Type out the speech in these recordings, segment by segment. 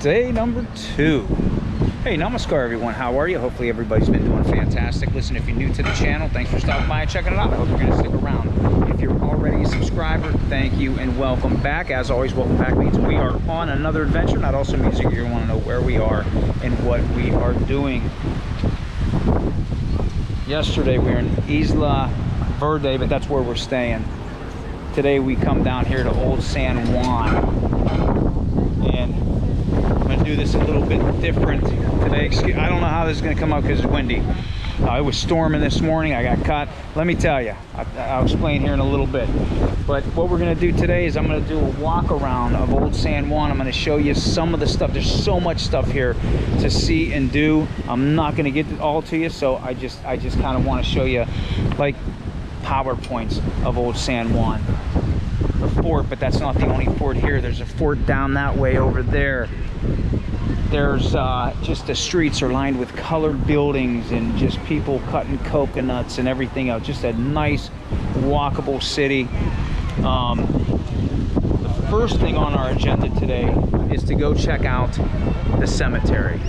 Day number 2. Hey, namaskar everyone, how are you? Hopefully everybody's been doing fantastic. Listen, if you're new to the channel, thanks for stopping by and checking it out. I hope you're going to stick around. If you're already a subscriber, thank you and welcome back. As always, welcome back means we are on another adventure. That also means that you want to know where we are and what we are doing. Yesterday we were in Isla Verde, but that's where we're staying. Today we come down here to Old San Juan, and I'm going to do this a little bit different today. I don't know how this is going to come out because it's windy. It was storming this morning. I got caught. Let me tell you, I'll explain here in a little bit. But what we're going to do today is I'm going to do a walk around of Old San Juan. I'm going to show you some of the stuff. There's so much stuff here to see and do. I'm not going to get it all to you, so I just kind of want to show you like PowerPoints of Old San Juan. The fort, but that's not the only fort here. There's a fort down that way over there. There's just the streets are lined with colored buildings and just people cutting coconuts and everything else. Just a nice walkable city. The first thing on our agenda today is to go check out the cemetery.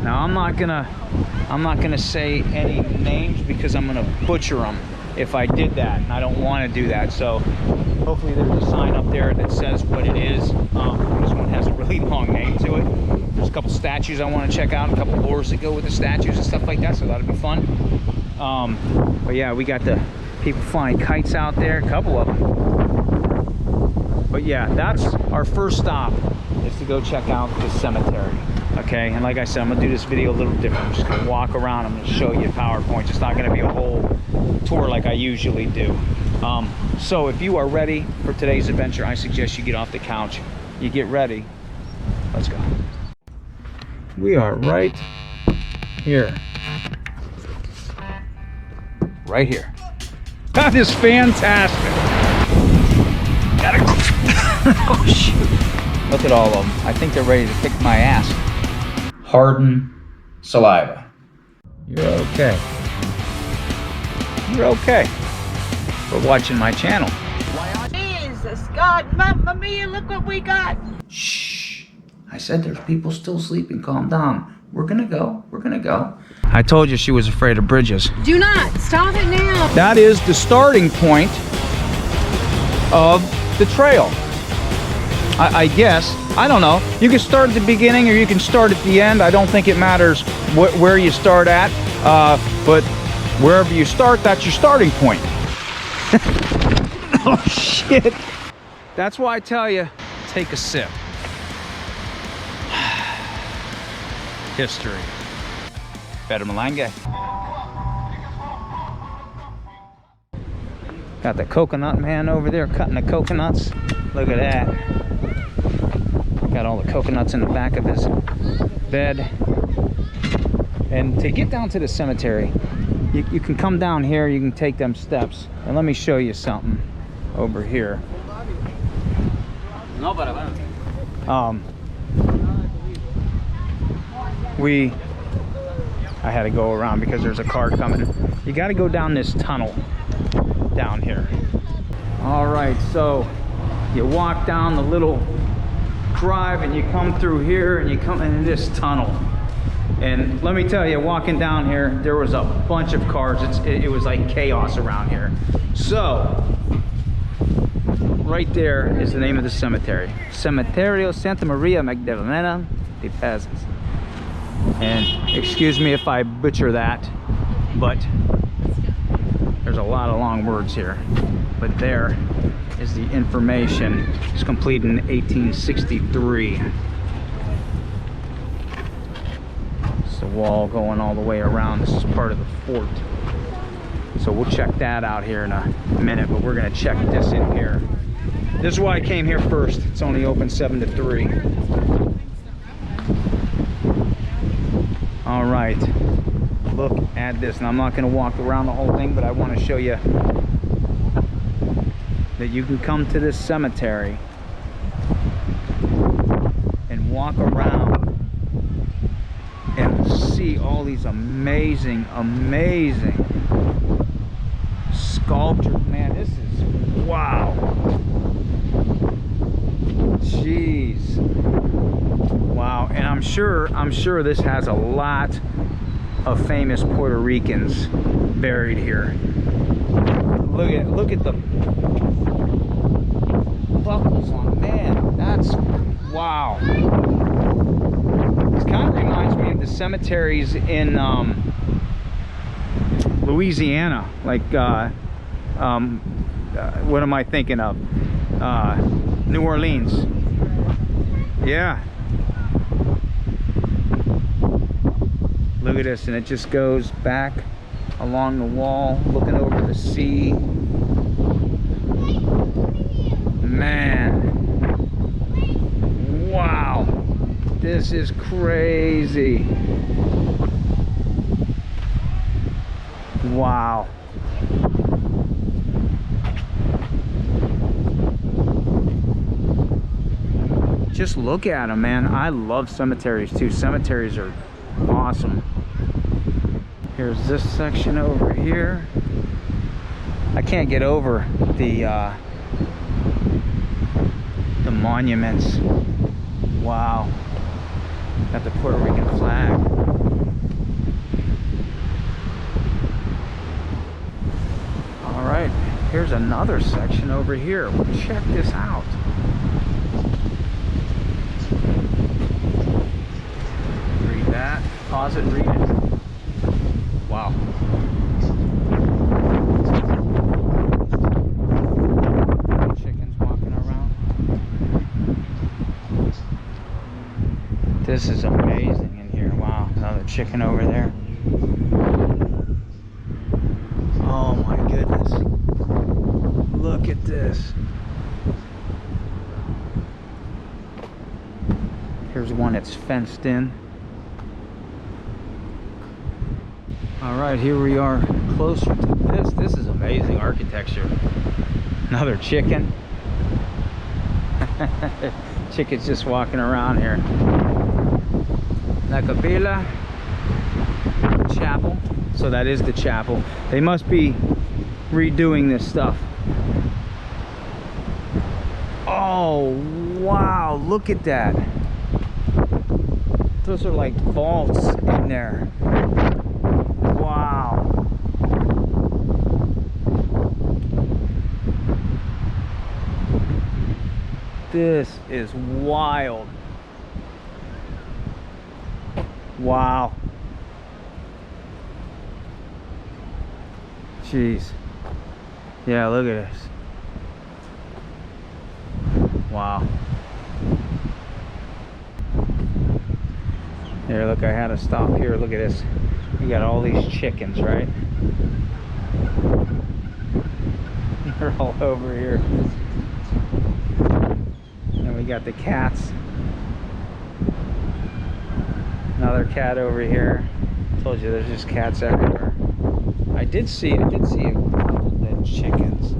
Now I'm not gonna say any names because I'm gonna butcher them if I did that, and I don't want to do that. So hopefully there's a sign up there that says what it is. This one has a really long name to it. There's a couple statues I want to check out, a couple lures that go with the statues and stuff like that, so that'll be fun. But yeah, we got the people flying kites out there, a couple of them. But yeah, that's our first stop, is to go check out the cemetery. Okay, and like I said, I'm gonna do this video a little different. I'm just gonna walk around. I'm gonna show you PowerPoints. It's not gonna be a whole tour like I usually do. So if you are ready for today's adventure, I suggest you get off the couch, you get ready. Let's go. We are right here. Right here. That is fantastic. Gotta go. Oh shoot. Look at all of them. I think they're ready to kick my ass. Harden saliva. You're okay. You're okay for watching my channel. Jesus God, Mamma Mia, look what we got. Shh. I said there's people still sleeping. Calm down. We're gonna go. We're gonna go. I told you she was afraid of bridges. Do not. Stop it now. That is the starting point of the trail. I guess. I don't know. You can start at the beginning or you can start at the end. I don't think it matters where you start at. But wherever you start, that's your starting point. Oh, shit. That's why I tell you, take a sip. History. Better Malanga. Got the coconut man over there cutting the coconuts. Look at that. Got all the coconuts in the back of his bed. And to get down to the cemetery, you can come down here, you can take them steps. And let me show you something over here. I had to go around because there's a car coming. You got to go down this tunnel down here. All right, so you walk down the little drive and you come through here and you come into this tunnel. And let me tell you, walking down here, there was a bunch of cars. It was like chaos around here. So right there is the name of the cemetery. Cementerio Santa Maria Magdalena de Pazas. And excuse me if I butcher that, but there's a lot of long words here. But there is the information. It's completed in 1863. It's the wall going all the way around. This is part of the fort. So we'll check that out here in a minute, but we're gonna check this in here. This is why I came here first. It's only open 7 to 3. All right, look at this. And I'm not gonna walk around the whole thing, but I wanna show you that you can come to this cemetery and walk around and see all these amazing sculptures. Man, this is wow. Jeez. Wow. And sure this has a lot of famous Puerto Ricans buried here. Look at the buckles on, man. That's wow. This kind of reminds me of the cemeteries in Louisiana, like what am I thinking of? New Orleans. Yeah. Look at this, and it just goes back along the wall, looking over the sea. Man. Wow. This is crazy. Wow. Just look at them, man. I love cemeteries too. Cemeteries are awesome. Here's this section over here. I can't get over the monuments. Wow. Got the Puerto Rican flag. All right, here's another section over here. Well, check this out. Read that. Pause it, read it. Wow. Chickens walking around. This is amazing in here. Wow, another chicken over there. Oh my goodness. Look at this. Here's one that's fenced in. All right, here we are closer to this. This is amazing architecture. Another chicken. Chicken's just walking around here. La Capilla Chapel. So that is the chapel. They must be redoing this stuff. Oh, wow, look at that. Those are like vaults in there. Wow. This is wild. Wow. Jeez. Yeah, look at this. Wow. Here, look, I had to stop here. Look at this. You got all these chickens, right? They're all over here. And we got the cats. Another cat over here. Told you there's just cats everywhere. I did see a couple dead chickens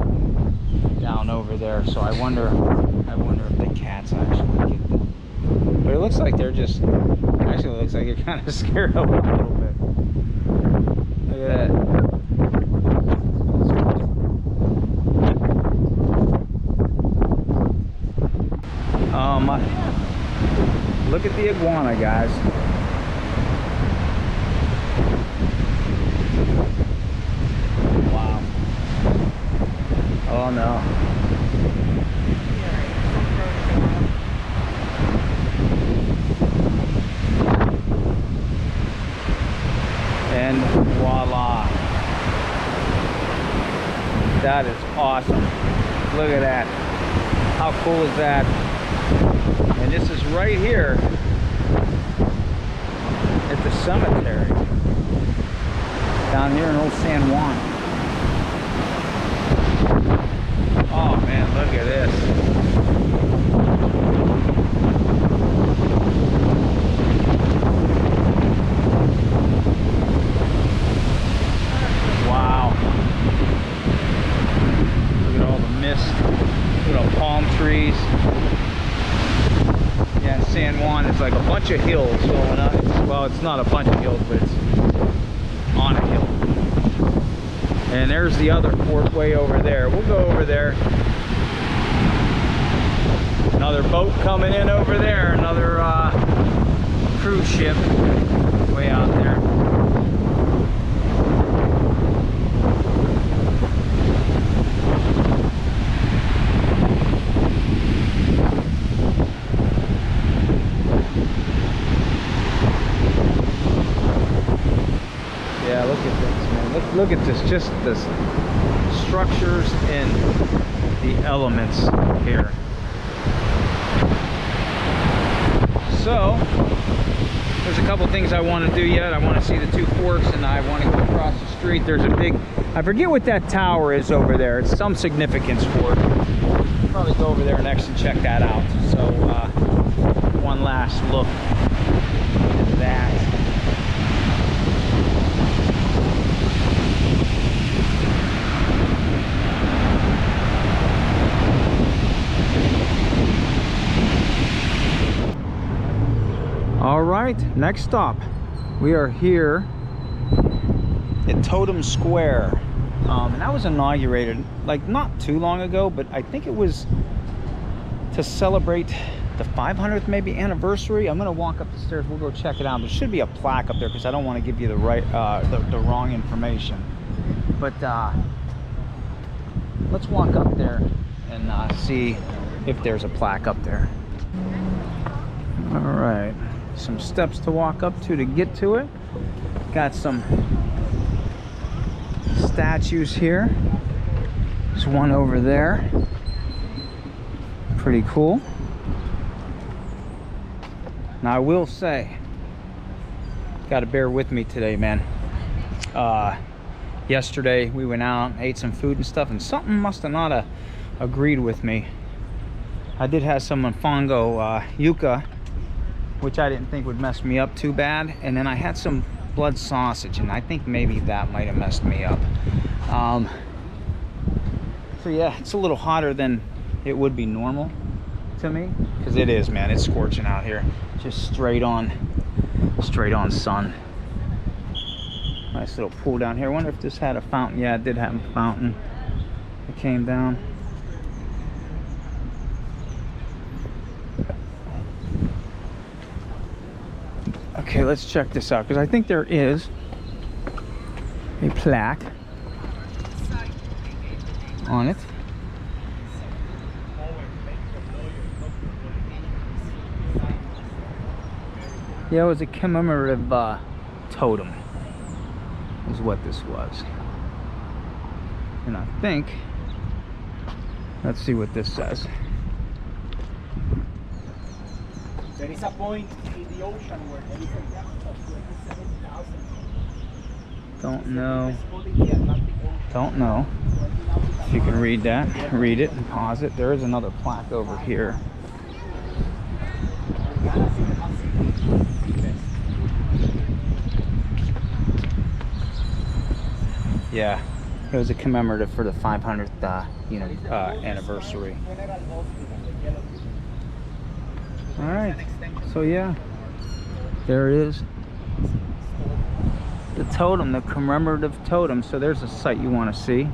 down over there, so I wonder if the cats actually get them. But it looks like they're just, actually it looks like you're kind of scared of them a little bit. Look at that. Look at the iguana, guys. Wow. Oh no. And voila. That is awesome. Look at that. How cool is that? And this is right here at the cemetery down here in old San Juan. Oh man, look at this. Wow. Look at all the mist. Look at all the palm trees. Yeah, in San Juan, it's like a bunch of hills going up. Well, it's not a bunch of hills, but it's on a hill. And there's the other fort way over there. We'll go over there. Another boat coming in over there. Another cruise ship way out there. Yeah, look at this, man. Look at this, just this structures and the elements here. So there's a couple things I want to do yet. I want to see the two forks, and I want to go across the street. There's a big, I forget what that tower is over there. It's some significance for it. I'll probably go over there next and check that out. So one last look at that. All right, next stop. We are here at Totem Square. And that was inaugurated like not too long ago, but I think it was to celebrate the 500th maybe anniversary. I'm gonna walk up the stairs, we'll go check it out. There should be a plaque up there because I don't want to give you the right the wrong information. But let's walk up there and see if there's a plaque up there. All right, some steps to walk up to get to it. Got some statues here. There's one over there. Pretty cool. Now I will say, gotta bear with me today, man. Yesterday we went out and ate some food and stuff, and something must have not agreed with me. I did have some mofongo yuca, which I didn't think would mess me up too bad, and then I had some blood sausage, and I think maybe that might have messed me up. So yeah, it's a little hotter than it would be normal to me, because it is, man. It's scorching out here. Just straight on sun. Nice little pool down here. I wonder if this had a fountain. Yeah, it did have a fountain. It came down. Okay, let's check this out, because I think there is a plaque on it. Yeah, it was a commemorative totem is what this was. And I think, let's see what this says. There is a point in the ocean where there is a depth of 27,000. Don't know. In the Atlantic Ocean. Don't know. If you can read that, read it and pause it. There is another plaque over here. Yeah, it was a commemorative for the 500th, anniversary. All right, so yeah, there is the totem, the commemorative totem. So there's a site you want to see,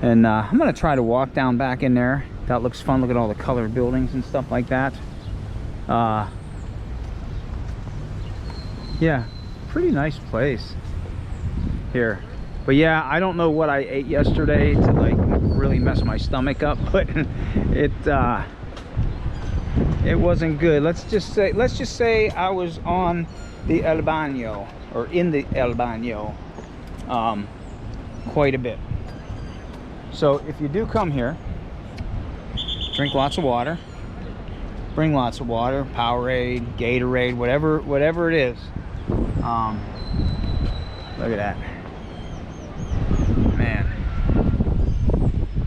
and I'm gonna try to walk down back in there. That looks fun. Look at all the colored buildings and stuff like that. Yeah, pretty nice place here. But yeah, I don't know what I ate yesterday to like really mess my stomach up, but it wasn't good. Let's just say I was on the El Baño, or in the El Baño, quite a bit. So if you do come here, drink lots of water, bring lots of water, Powerade, Gatorade, whatever it is. Look at that. Man,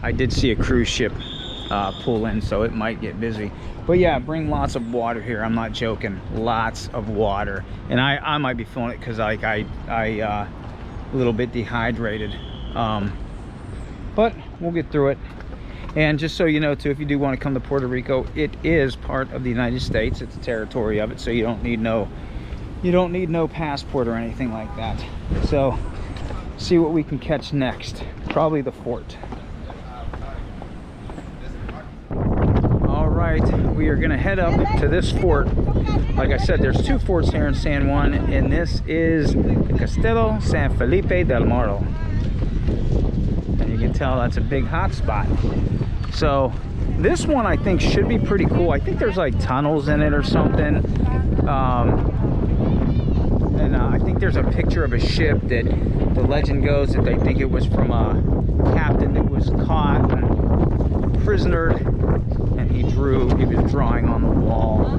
I did see a cruise ship pull in, so it might get busy. But yeah, bring lots of water here. I'm not joking. Lots of water. And I might be feeling it because like I a little bit dehydrated. But we'll get through it. And just so you know too, if you do want to come to Puerto Rico, it is part of the United States. It's a territory of it, so you don't need no passport or anything like that. So see what we can catch next. Probably the fort. All right, right, we are gonna head up to this fort. Like I said, there's 2 forts here in San Juan, and this is the Castillo San Felipe del Morro. And you can tell that's a big hot spot. So this one I think should be pretty cool. I think there's like tunnels in it or something. I think there's a picture of a ship that the legend goes that they think it was from a captain that was caught and prisonered, and he was drawing on the wall.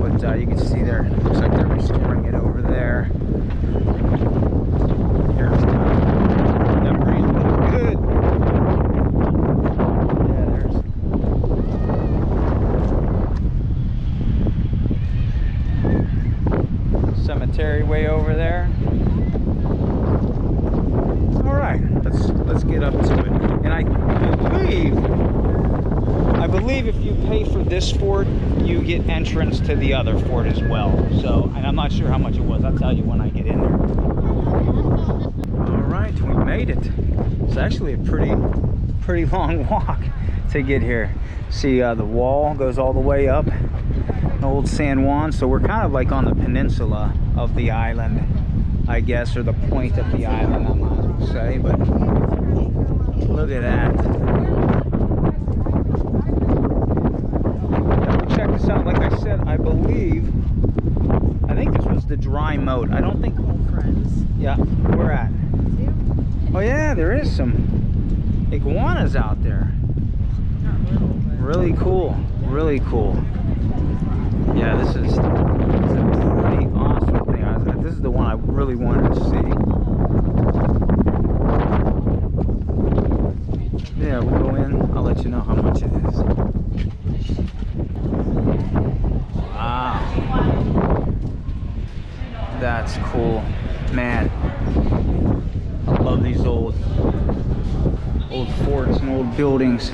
But you can see there, it looks like they're restoring it over there. Here's that breeze looks good. Yeah, there's cemetery way over there. All right, let's get up to it. And I believe if you pay for this fort, you get entrance to the other fort as well. So, and I'm not sure how much it was. I'll tell you when I get in there. All right, we made it. It's actually a pretty long walk to get here. See, the wall goes all the way up, old San Juan. So we're kind of like on the peninsula of the island, I guess, or the point of the island, I'm not going to say, but look at that. Check this out. Like I said, I think this was the dry moat. I don't think. Friends. Yeah, where we're at. Oh yeah, there is some iguanas out there. Not little, but Really cool. Really cool. Yeah, this is a pretty awesome thing. This is the one I really wanted to see. Yeah, we'll go in. I'll let you know how much it is. Wow. That's cool. Man, I love these old forts and old buildings.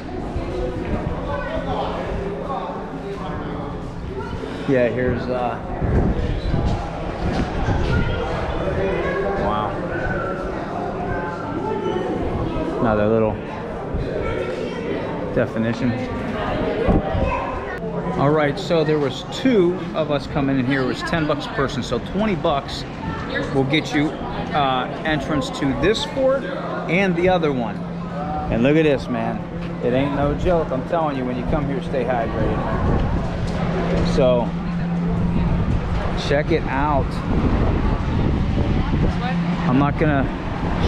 Yeah, here's wow. Another little definition. All right, so there was 2 of us coming in here. It was $10 a person, so $20 will get you entrance to this fort and the other one. And look at this, man. It ain't no joke. I'm telling you, when you come here, stay hydrated. So check it out. I'm not gonna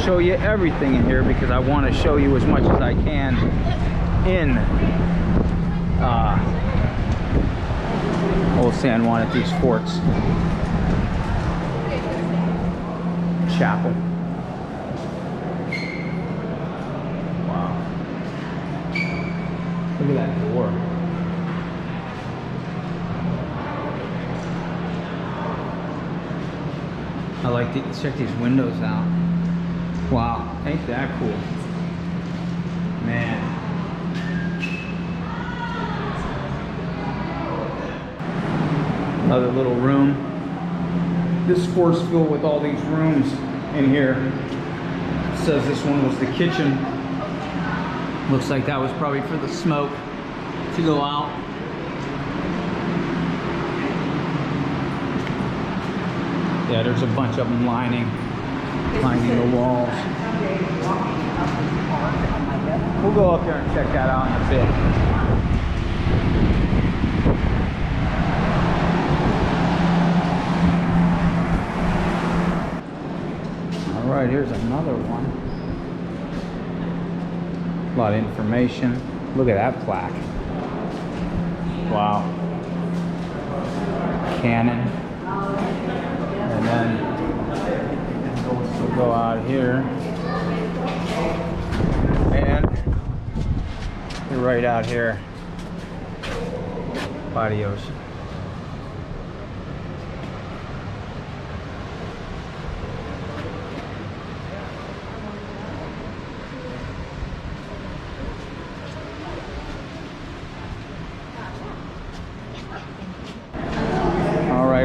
show you everything in here because I want to show you as much as I can in old San Juan at these forts. Chapel. Wow. Look at that door. I like to check these windows out. Wow, ain't that cool? Man. Another little room. This fort's filled with all these rooms in here. It says this one was the kitchen. Looks like that was probably for the smoke to go out. Yeah, there's a bunch of them lining the walls. We'll go up there and check that out in a bit. All right, here's another one. A lot of information. Look at that plaque. Wow. Cannon. And then we'll go out here. And you're right out here by the ocean.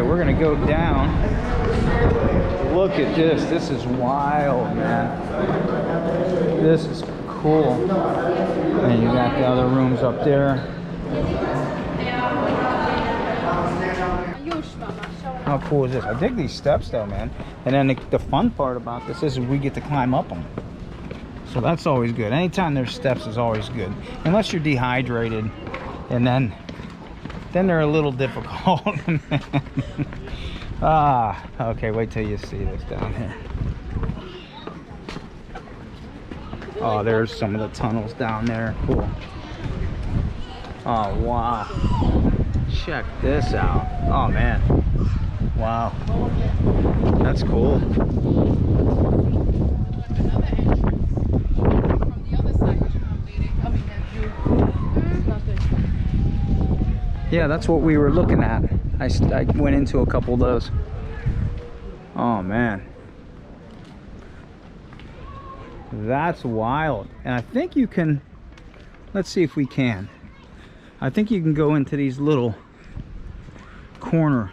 We're gonna go down. Look at this. This is wild, man. This is cool. And you got the other rooms up there. How cool is this? I dig these steps though, man. And then the fun part about this is we get to climb up them. So that's always good. Anytime there's steps is always good. Unless you're dehydrated, and then they're a little difficult. Ah, okay, wait till you see this down here. Oh, there's some of the tunnels down there. Cool. Oh, wow. Check this out. Oh, man. Wow. That's cool. Yeah, that's what we were looking at. I went into a couple of those. Oh, man. That's wild. And I think you can, let's see if we can. I think you can go into these little corner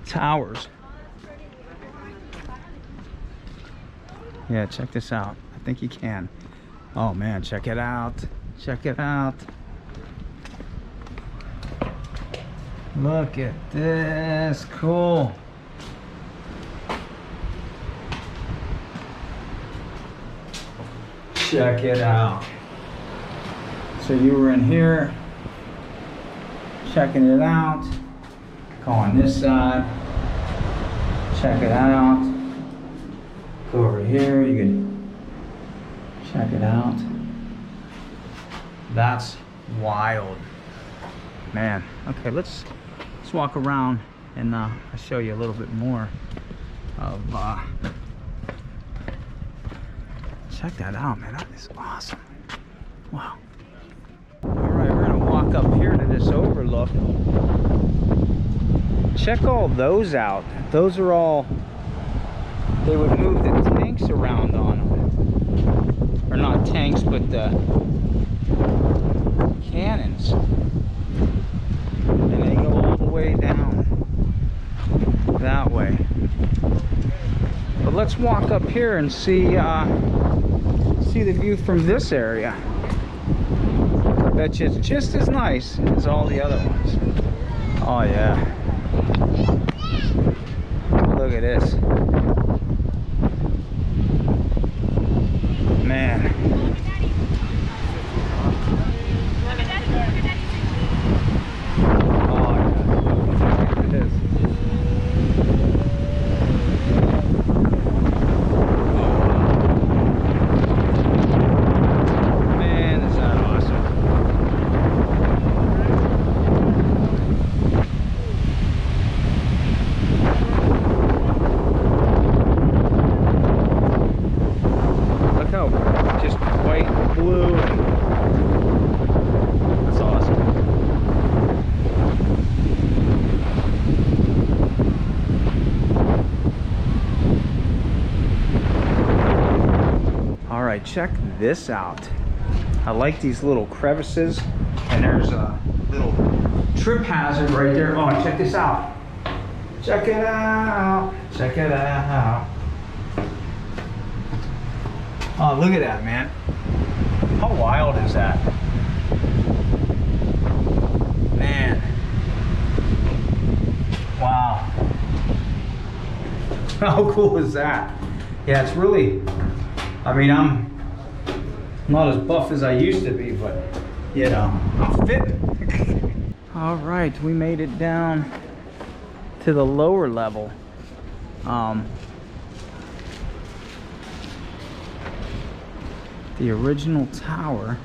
towers. Yeah, check this out. I think you can. Oh man, check it out. Check it out. Look at this. Cool. Check it out. So you were in here checking it out. Go on this side. Check it out. Go over here. You can check it out. That's wild, man. Okay, let's walk around and I'll show you a little bit more of. Check that out, man. That is awesome. Wow. All right, we're gonna walk up here to this overlook. Check all those out. Those are all, they would move the tanks around on them. Or not tanks, but the cannons. And they go all the way down that way. But let's walk up here and see the view from this area. I bet you it's just as nice as all the other ones. Oh yeah. Look at this. Man. Oh yeah. Look at this. Check this out. I like these little crevices, and there's a little trip hazard right there. Oh, check this out. Check it out. Check it out. Oh, look at that, man. How wild is that? Man. Wow. How cool is that? Yeah, it's really, I mean, I'm not as buff as I used to be, but you know, I'm fit. All right, we made it down to the lower level. The original tower.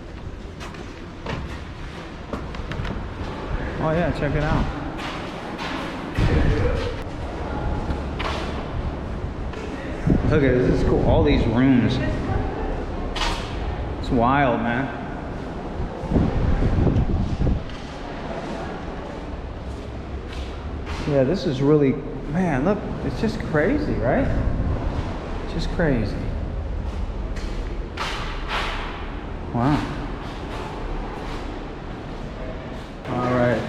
Oh yeah, check it out. Look at this, this is cool. All these rooms. It's wild, man. Yeah, this is really, man, look, it's just crazy, right? Just crazy. Wow. All right,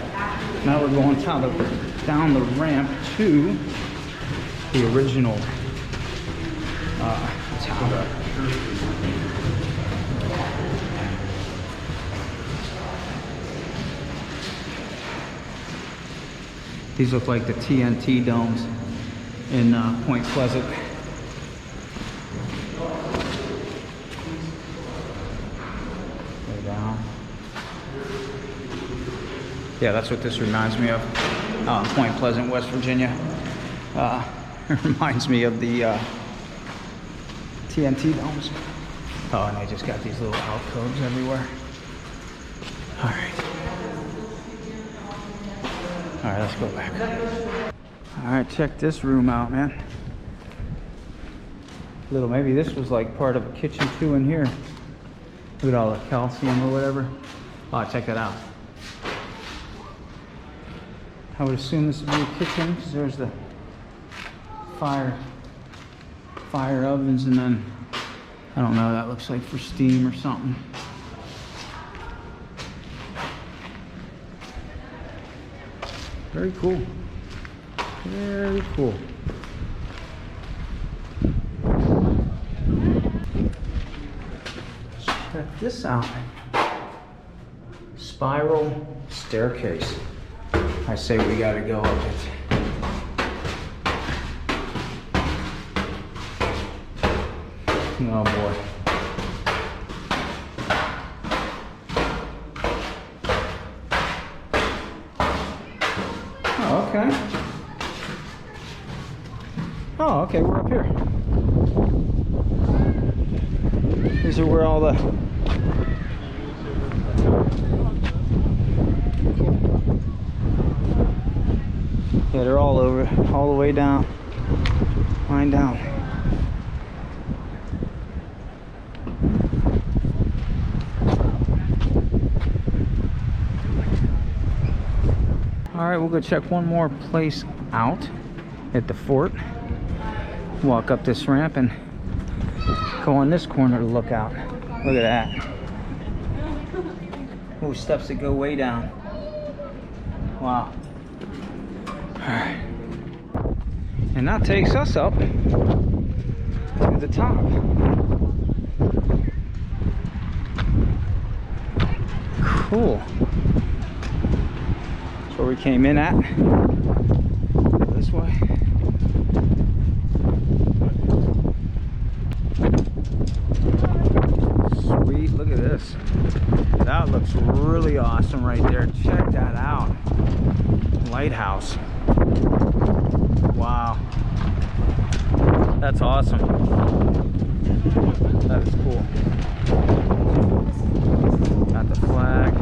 now we're going down the ramp to the original tower. These look like the TNT domes in Point Pleasant. Way down. Yeah, that's what this reminds me of. Point Pleasant, West Virginia. It reminds me of the TNT domes. Oh, and I just got these little alcoves everywhere. All right. All right, let's go back. All right, check this room out, man. Maybe this was like part of a kitchen too in here. Look at all the calcium or whatever. Oh, check that out. I would assume this would be a kitchen because there's the fire ovens, and then I don't know, that looks like for steam or something. Very cool. Very cool. Check this out. Spiral staircase. I say we gotta go up it. Oh boy. Oh, okay. Oh, okay, we're up here. These are where all the... Yeah, they're all over, all the way down. Line down. All right, we'll go check one more place out at the fort. Walk up this ramp and go on this corner to look out. Look at that. Oh, steps that go way down. Wow. All right. And that takes us up to the top. Cool. That's where we came in at. This way. Sweet, look at this. That looks really awesome right there. Check that out. Lighthouse. Wow. That's awesome. That is cool. Got the flag.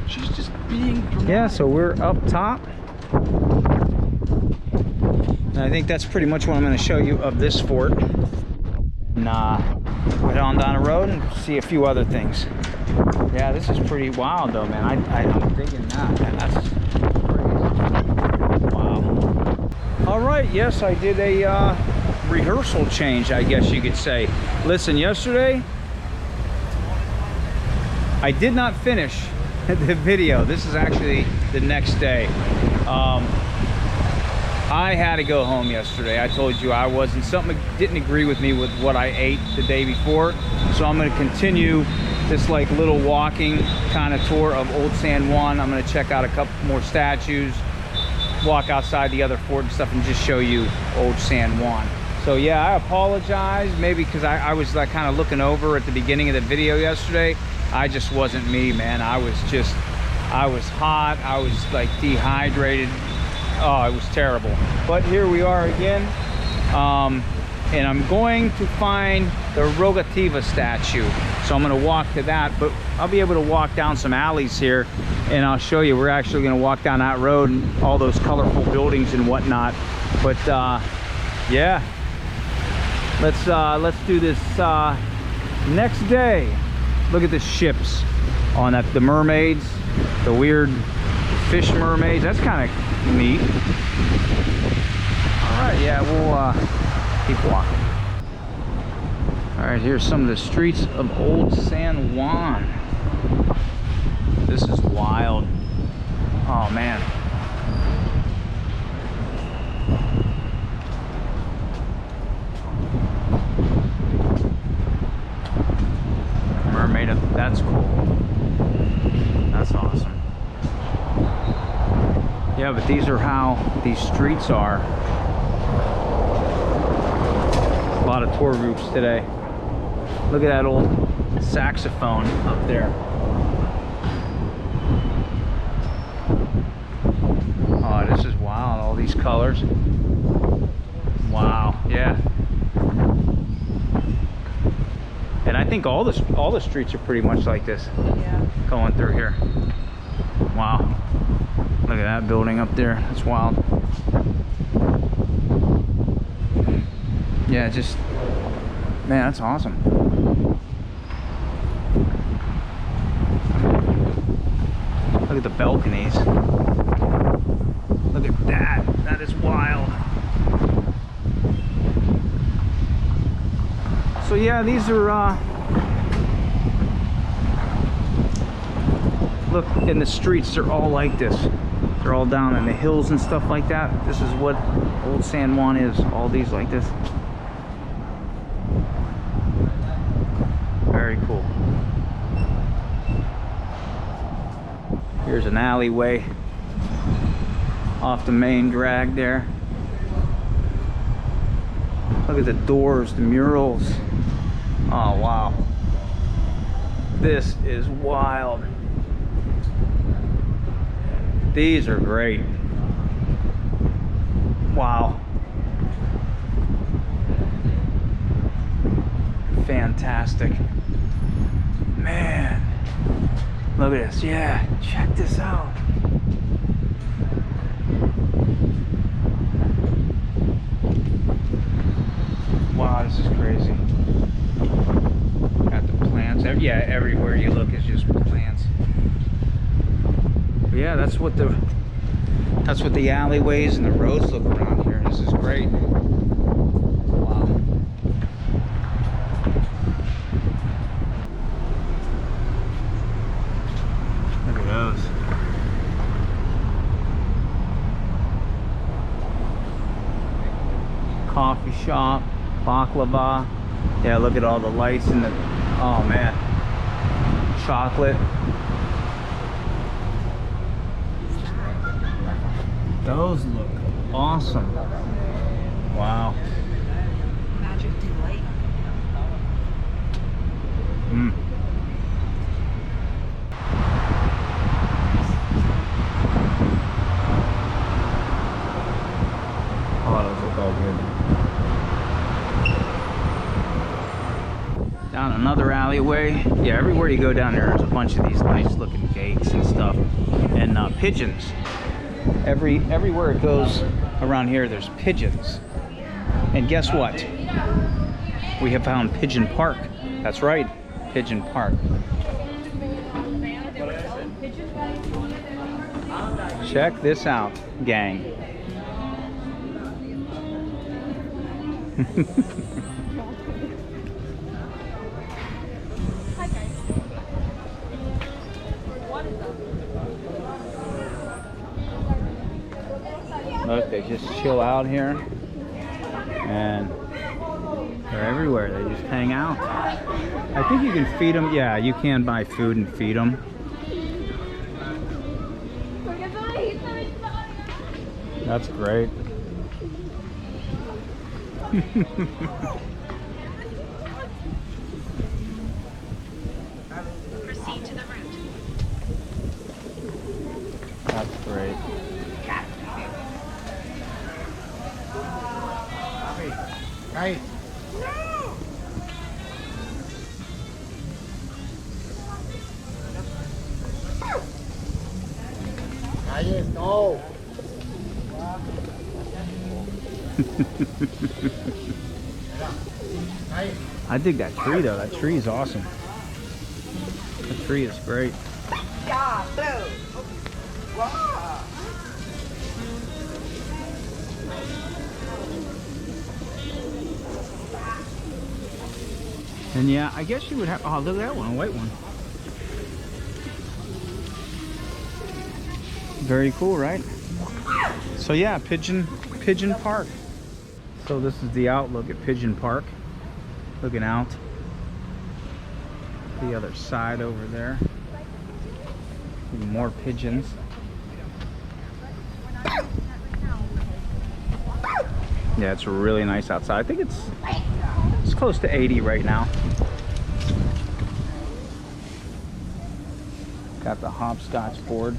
She's just being dramatic. Yeah, so we're up top. And I think that's pretty much what I'm going to show you of this fort. And head on down the road and see a few other things. Yeah, this is pretty wild though, man. I'm digging that. That's crazy. Wow. All right, yes, I did a rehearsal change, I guess you could say. Listen, yesterday, I did not finish the video. This is actually the next day. I had to go home yesterday. I told you I wasn't, something didn't agree with me with what I ate the day before. So I'm gonna continue this like little walking kind of tour of Old San Juan. I'm gonna check out a couple more statues, walk outside the other fort and stuff, and just show you Old San Juan. So yeah, I apologize, maybe because I was like kind of looking over at the beginning of the video yesterday. I just wasn't me, man. I was hot, I was like dehydrated. Oh, it was terrible. But here we are again. And I'm going to find the Rogativa statue. So I'm gonna walk to that, but I'll be able to walk down some alleys here and I'll show you. We're actually gonna walk down that road and all those colorful buildings and whatnot. But yeah, let's do this next day. Look at the ships on that, the mermaids, the weird fish mermaids. That's kind of neat. All right, yeah, we'll keep walking. All right, here's some of the streets of Old San Juan. This is wild. Oh man. Mermaid, that's cool. That's awesome. Yeah, but these are how these streets are. A lot of tour groups today. Look at that old saxophone up there. Oh, this is wild, all these colors. Wow, yeah. And I think all the streets are pretty much like this. Yeah. Going through here. Wow. Look at that building up there. That's wild. Yeah, just, man, that's awesome. Look at the balconies. Look at that. That is wild. So yeah, these are look, in the streets, they're all like this. They're all down in the hills and stuff like that. This is what old San Juan is. All these like this. Very cool. Here's an alleyway off the main drag there. Look at the doors, the murals. Oh wow. This is wild. These are great. Wow. Fantastic. Man. Look at this. Yeah, check this out. Wow, this is crazy. Got the plants. Yeah, everywhere you look is just plants. But yeah, that's what the alleyways and the roads look around here. This is great. Wow. Look at those. Coffee shop, baklava. Yeah, look at all the lights and the, oh man, chocolate. Those look awesome. Wow. Magic Delight. Mm. Oh, those look all good. Down another alleyway. Yeah, everywhere you go down there, there's a bunch of these nice looking gates and stuff. And pigeons. Everywhere it goes around here, there's pigeons. And guess what? We have found Pigeon Park. That's right, Pigeon Park. Check this out, gang. Look, they just chill out here, and they're everywhere. They just hang out. I think you can feed them. Yeah, you can buy food and feed them. That's great. Proceed to the route. That's great. Hey. Calles, no. I dig that tree though. That tree is awesome. The tree is great. Yeah, blue. Wow. And yeah, I guess you would have. Oh, look at that one, a white one. Very cool, right? So yeah, Pigeon Park. So this is the outlook at Pigeon Park. Looking out the other side over there. Even more pigeons. Yeah, it's really nice outside. I think it's close to 80 right now. Got the hopscotch board.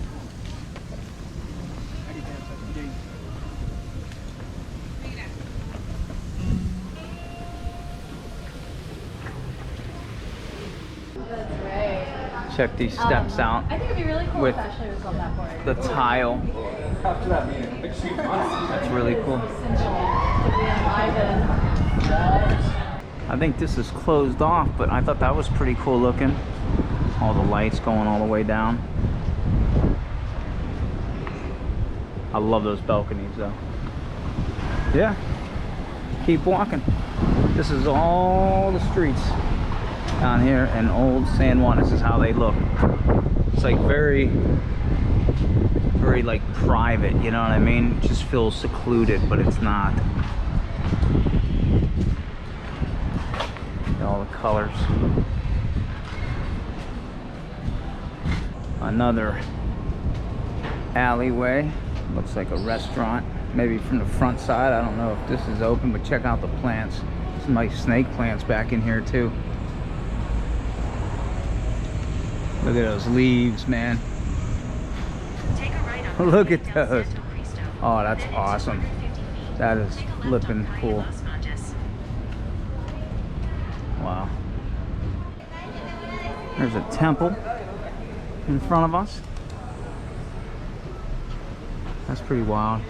Check these steps out. I think it'd be really cool with if Ashley was on that board. the tile. That's really cool. I think this is closed off, but I thought that was pretty cool looking. All the lights going all the way down. I love those balconies though. Yeah, keep walking. This is all the streets down here in old San Juan. This is how they look. It's like very like private, you know what I mean? It just feels secluded, but it's not. All the colors. Another alleyway. Looks like a restaurant. Maybe from the front side. I don't know if this is open, but check out the plants. Some nice snake plants back in here too. Look at those leaves, man. Look at those. Oh, that's awesome. That is flipping cool. Wow. There's a temple in front of us. That's pretty wild.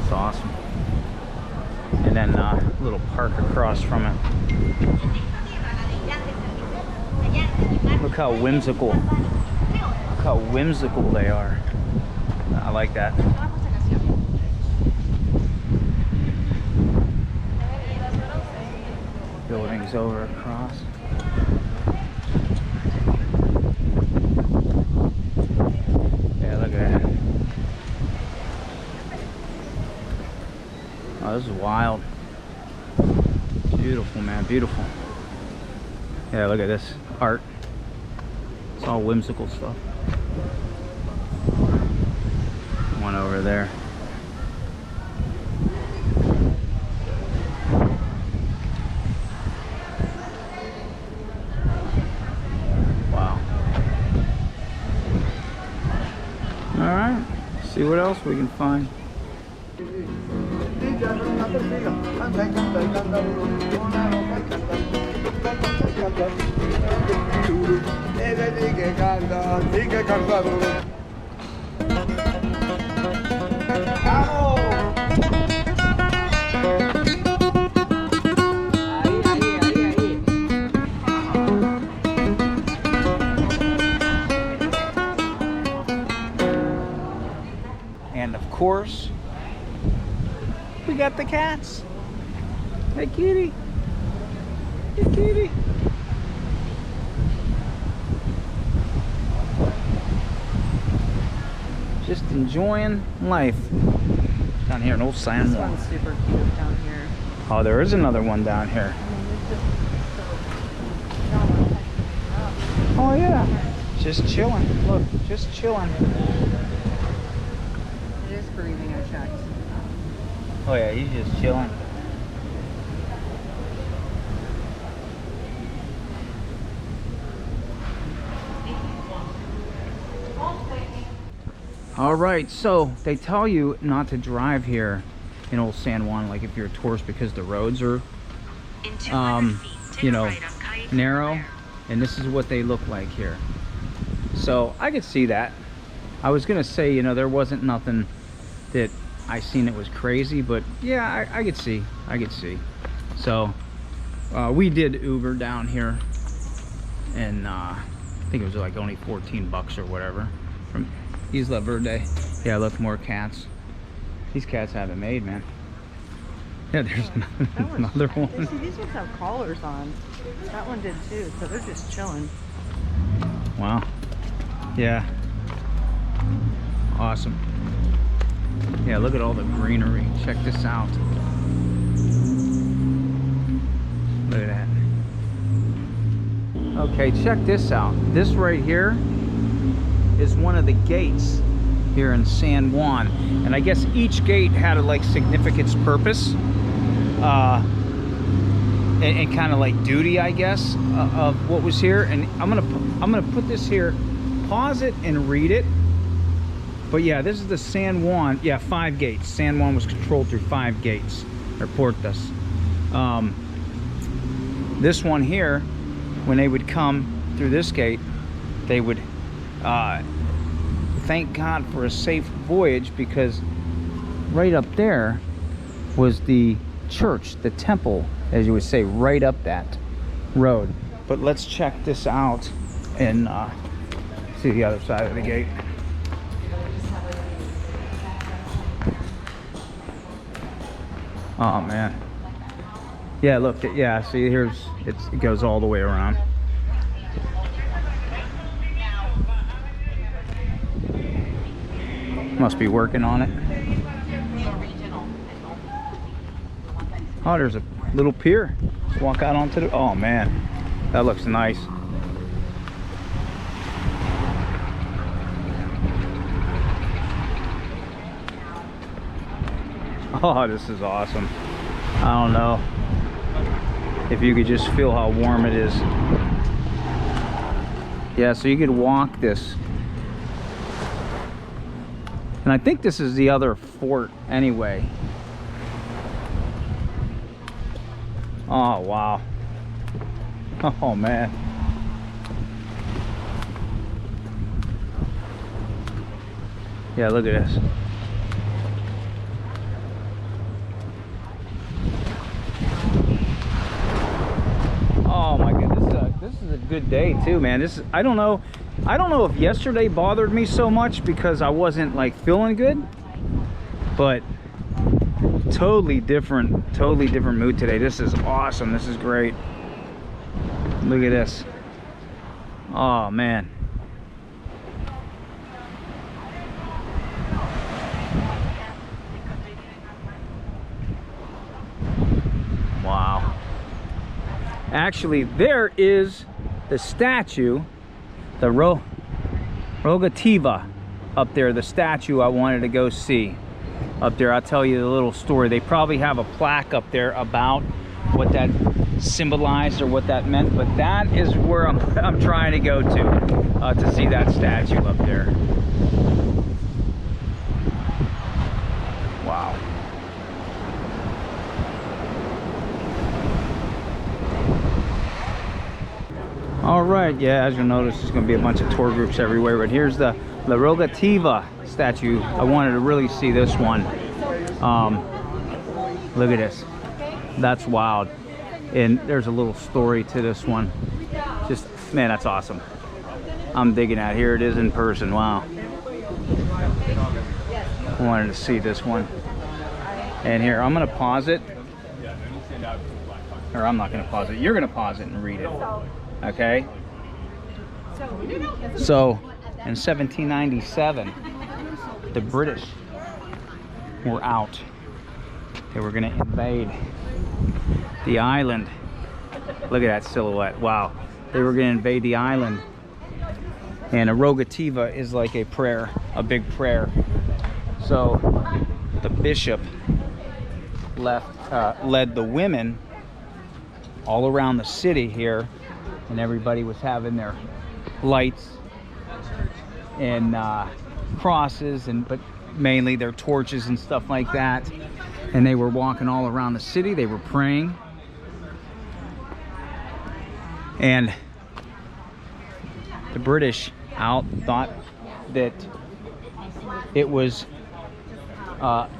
It's awesome. And then a little park across from it. Look how whimsical. Look how whimsical they are. I like that. Buildings over across. Yeah, look at that. Oh, this is wild. Beautiful, man, beautiful. Yeah, look at this art. It's all whimsical stuff. One over there. Wow. All right, see what else we can find. And of course, we got the cats. Hey, kitty. Hey, kitty. Just enjoying life down here in old San Juan. This one's super cute down here. Oh, there is another one down here. Oh yeah, just chilling. Look, just chilling. It is breathing, I checked. Oh yeah, he's just chilling. All right, so they tell you not to drive here in old San Juan, like if you're a tourist, because the roads are, you know, narrow, and this is what they look like here. So I could see that. I was gonna say, you know, there wasn't nothing that I seen that was crazy, but yeah, I could see. So we did Uber down here, and I think it was like only 14 bucks or whatever from Isla Verde. Yeah, look, more cats. These cats have it made, man. Yeah, there's another one. See, these ones have collars on. That one did too, so they're just chilling. Wow. Yeah. Awesome. Yeah, look at all the greenery. Check this out. Look at that. Okay, check this out. This right here is one of the gates here in San Juan, and I guess each gate had a like significance purpose and kind of like duty, I guess, of what was here. And I'm gonna put this here, pause it and read it. But yeah, this is the San Juan. Yeah, 5 gates. San Juan was controlled through 5 gates or puertas. This one here, when they would come through this gate, they would thank God for a safe voyage, because right up there was the church, the temple, as you would say, right up that road. But let's check this out and see the other side of the gate. Oh man, yeah, look, yeah, see, it goes all the way around. Must be working on it. Oh, there's a little pier. Let's walk out onto the, oh man, that looks nice. Oh, this is awesome. I don't know if you could just feel how warm it is. Yeah, so you could walk this. And I think this is the other fort anyway. Oh, wow. Oh, man. Yeah, look at this. Oh my goodness, this is a good day too, man. This is, I don't know if yesterday bothered me so much because I wasn't like feeling good, but totally different mood today. This is awesome. This is great. Look at this. Oh man. Wow. Actually, there is the statue, the Rogativa up there, the statue I wanted to go see up there. I'll tell you the little story. They probably have a plaque up there about what that symbolized or what that meant, but that is where I'm trying to go to see that statue up there. Wow. All right, yeah, as you'll notice, there's going to be a bunch of tour groups everywhere, but here's the La Rogativa statue. I wanted to really see this one. Look at this. That's wild. And there's a little story to this one. Just, man, that's awesome. I'm digging that. Here it is in person. Wow. I wanted to see this one. And here, I'm going to pause it. Or I'm not going to pause it. You're going to pause it and read it. Okay, so in 1797 the British were out. They were going to invade the island. Look at that silhouette. Wow. They were going to invade the island, and a rogativa is like a prayer, a big prayer. So the bishop led the women all around the city here, and everybody was having their lights and crosses, but mainly their torches and stuff like that. And they were walking all around the city. They were praying. And the British thought that it was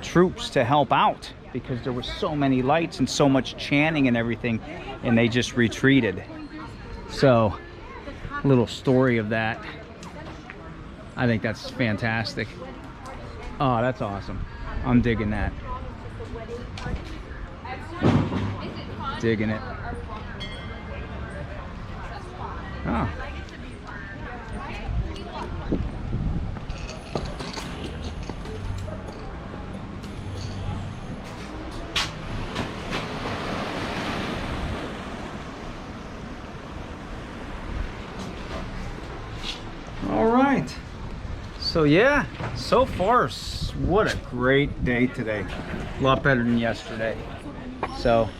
troops to help out, because there were so many lights and so much chanting and everything, and they just retreated. So, little story of that. I think that's fantastic. Oh, that's awesome. I'm digging that. Digging it. Oh. So yeah, so far, what a great day today. A lot better than yesterday. So,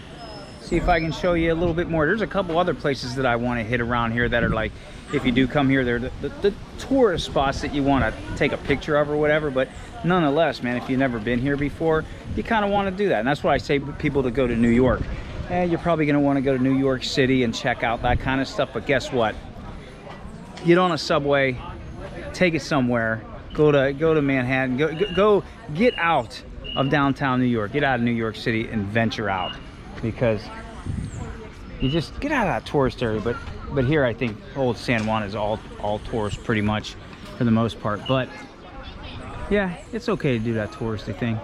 see if I can show you a little bit more. There's a couple other places that I want to hit around here that are like, if you do come here, they're the tourist spots that you want to take a picture of or whatever. But nonetheless, man, if you've never been here before, you kind of want to do that. And that's why I say people to go to New York. And you're probably going to want to go to New York City and check out that kind of stuff. But guess what? Get on a subway, take it somewhere, go to Manhattan, go get out of downtown New York, get out of New York City and venture out, because you just get out of that tourist area. But here I think old San Juan is all tourist pretty much for the most part. But yeah, it's okay to do that touristy thing,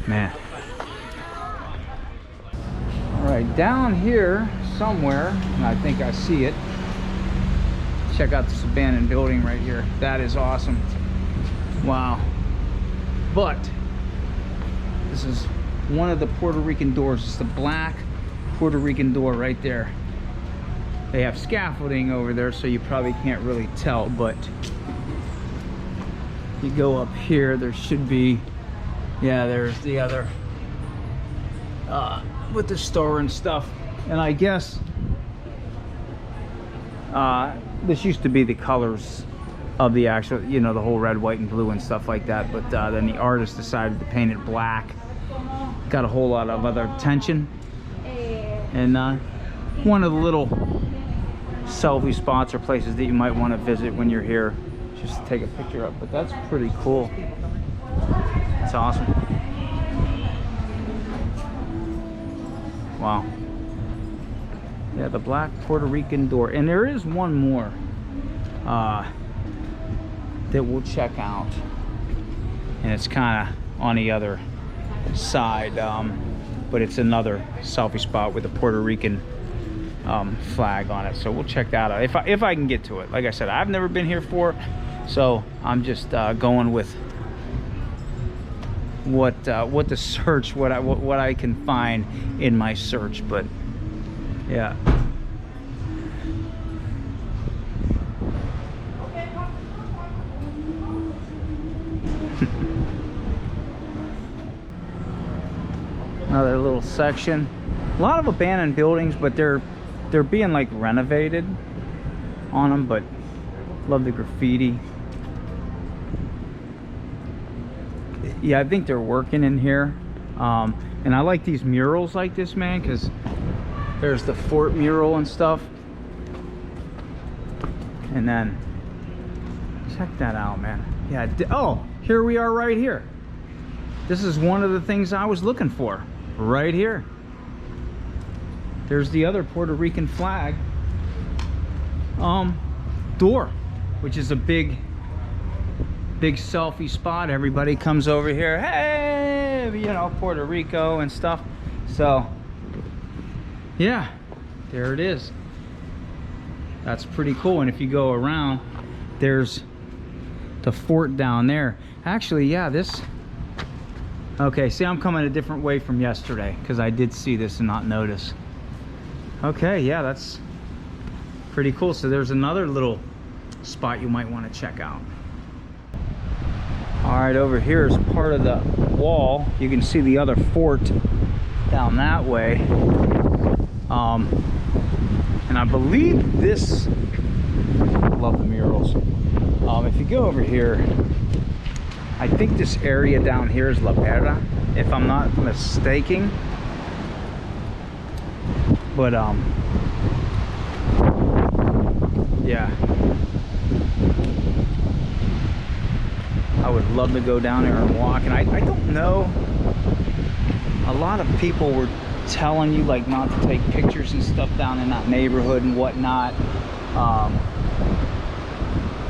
man. All right, down here somewhere, and I think I see it. Check out this abandoned building right here. That is awesome. Wow. But this is one of the Puerto Rican doors. It's the black Puerto Rican door right there. They have scaffolding over there, so you probably can't really tell, but you go up here, there should be, yeah, there's the other with the store and stuff. And I guess this used to be the colors of the actual, you know, the whole red, white, and blue and stuff like that. But then the artist decided to paint it black. Got a whole lot of other attention. And one of the little selfie spots or places that you might want to visit when you're here, just to take a picture of. But that's pretty cool. It's awesome. Wow. Yeah, the black Puerto Rican door. And there is one more that we'll check out, and it's kind of on the other side, but it's another selfie spot with a Puerto Rican flag on it. So we'll check that out if I can get to it. Like I said, I've never been here before, so I'm just going with what the search, what I can find in my search. But yeah. Another little section. A lot of abandoned buildings, but they're being like renovated on them. But love the graffiti. Yeah, I think they're working in here. And I like these murals like this, man, because there's the fort mural and stuff. And then check that out, man. Yeah. Oh, here we are right here. This is one of the things I was looking for right here. There's the other Puerto Rican flag door, which is a big selfie spot. Everybody comes over here, hey, you know, Puerto Rico and stuff. So yeah, there it is. That's pretty cool. And if you go around, there's the fort down there. Actually, yeah, this, okay, see, I'm coming a different way from yesterday because I did see this and not notice. Okay, yeah, that's pretty cool. So there's another little spot you might want to check out. All right, over here is part of the wall. You can see the other fort down that way. And I believe this, I love the murals. If you go over here, I think this area down here is La Perla, if I'm not mistaken. But yeah, I would love to go down there and walk. And I don't know, a lot of people were telling you like not to take pictures and stuff down in that neighborhood and whatnot,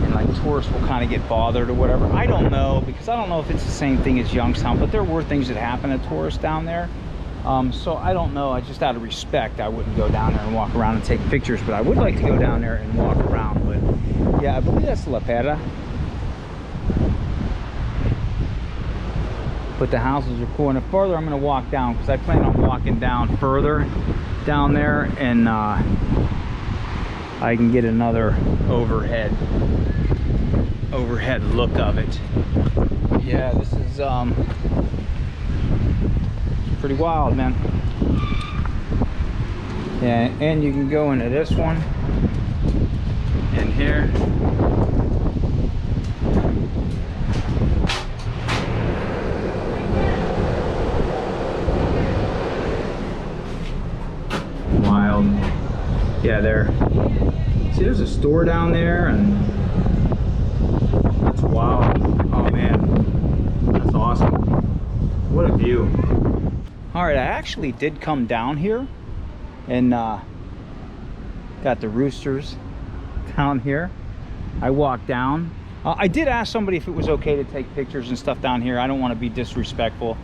and like tourists will kind of get bothered or whatever. I don't know, because I don't know if it's the same thing as Youngstown, but there were things that happened to tourists down there. So I don't know. I just, out of respect, I wouldn't go down there and walk around and take pictures, but I would like to go down there and walk around. But yeah, I believe that's La Perla. But the houses are cool. And the further I'm going to walk down, because I plan on walking down further down there, and I I can get another overhead look of it. Yeah, this is pretty wild, man. Yeah, and you can go into this one in here. Wild. Yeah, there. See, there's a store down there, and that's wild. Oh man, that's awesome. What a view. All right, I actually did come down here and got the roosters down here. I walked down. I did ask somebody if it was okay to take pictures and stuff down here. I don't want to be disrespectful,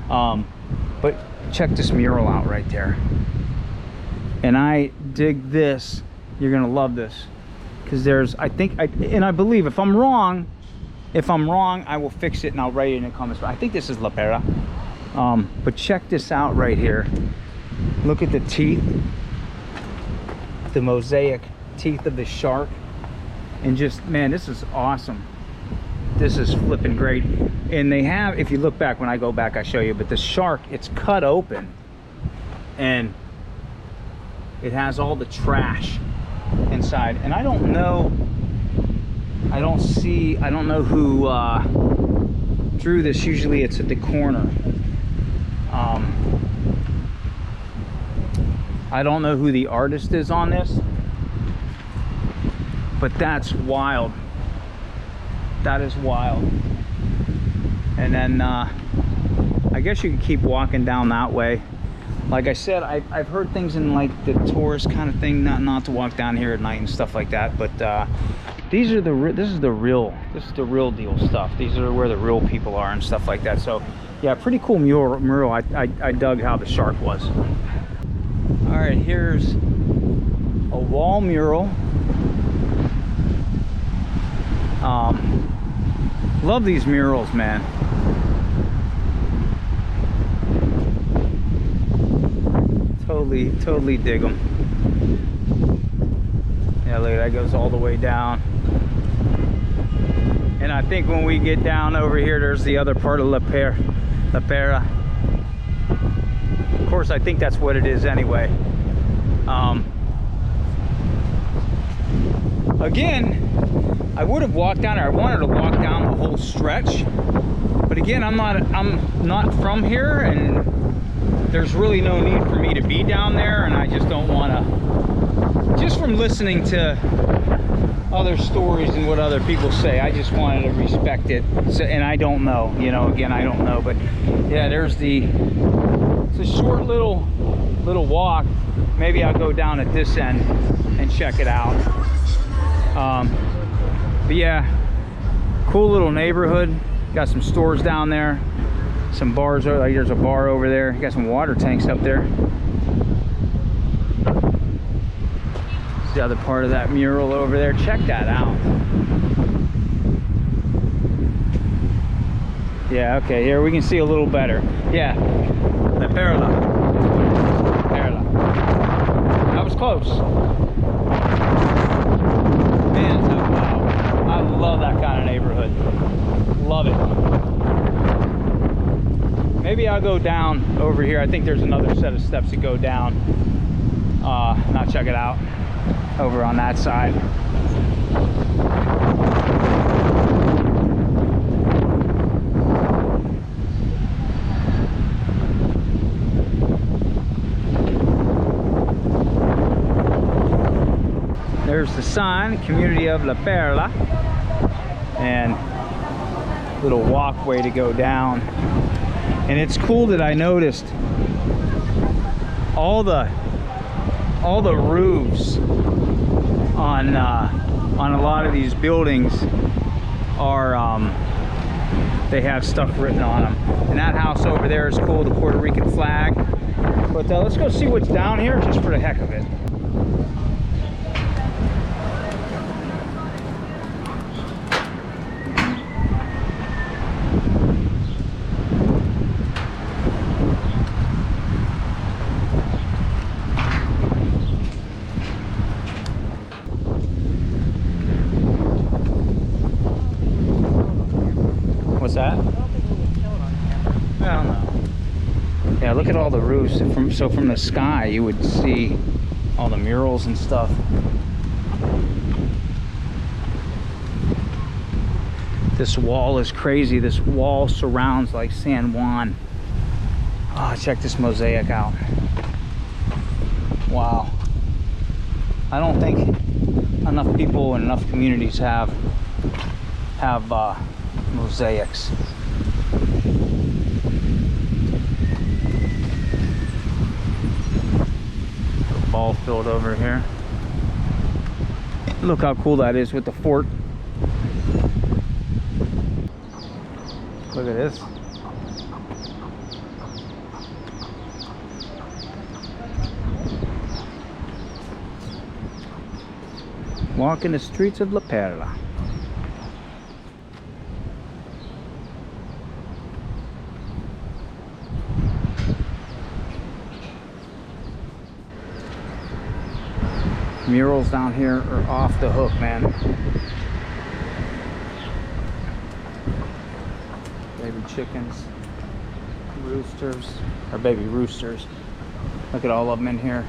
but check this mural out right there. And I dig this. You're gonna love this, because there's, I believe, if I'm wrong, I will fix it and I'll write it in the comments. I think this is La Perla. But check this out right here. Look at the teeth, the mosaic teeth of the shark, and just, man, this is awesome. This is flipping great. And they have, if you look back, when I go back I show you, but the shark, it's cut open and it has all the trash inside. And I don't know who drew this. Usually it's at the corner. I don't know who the artist is on this, but that's wild. That is wild. And then I guess you can keep walking down that way. Like I said, I've heard things in like the tourist kind of thing, not to walk down here at night and stuff like that. But this is the real deal stuff. These are where the real people are and stuff like that. So yeah, pretty cool mural. I dug how the shark was. All right, here's a wall mural. Love these murals, man. Totally dig them. Yeah, look, that goes all the way down. And I think when we get down over here, there's the other part of La Perla. Of course, I think that's what it is anyway. Again, I would have walked down there. I wanted to walk down the whole stretch, but again, I'm not from here, and there's really no need for me to be down there, and I just don't want to. Just from listening to other stories and what other people say, I just wanted to respect it. So, and I don't know, you know, again, I don't know, but yeah, it's a short little walk. Maybe I'll go down at this end and check it out. But yeah, cool little neighborhood. Got some stores down there, some bars. Like there's a bar over there. Got some water tanks up there. It's the other part of that mural over there. Check that out. Yeah, okay, here we can see a little better. Yeah, La Perla. Perla. That was close. Man, wow. I love that kind of neighborhood. Love it. Maybe I'll go down over here. I think there's another set of steps that go down. And I'll check it out over on that side. There's the sign, Community of La Perla, and little walkway to go down. And it's cool that I noticed all the roofs on a lot of these buildings are they have stuff written on them. And that house over there is cool, the Puerto Rican flag. But let's go see what's down here just for the heck of it. that? I don't think we would kill it on camera. I don't know. Yeah, look at all the roofs. So from the sky, you would see all the murals and stuff. This wall is crazy. This wall surrounds like San Juan. Oh, check this mosaic out. Wow. I don't think enough people and enough communities have mosaics. Ball field over here. Look how cool that is with the fort. Look at this. Walking the streets of La Perla. Murals down here are off the hook, man. Baby chickens, roosters, or baby roosters. Look at all of them in here.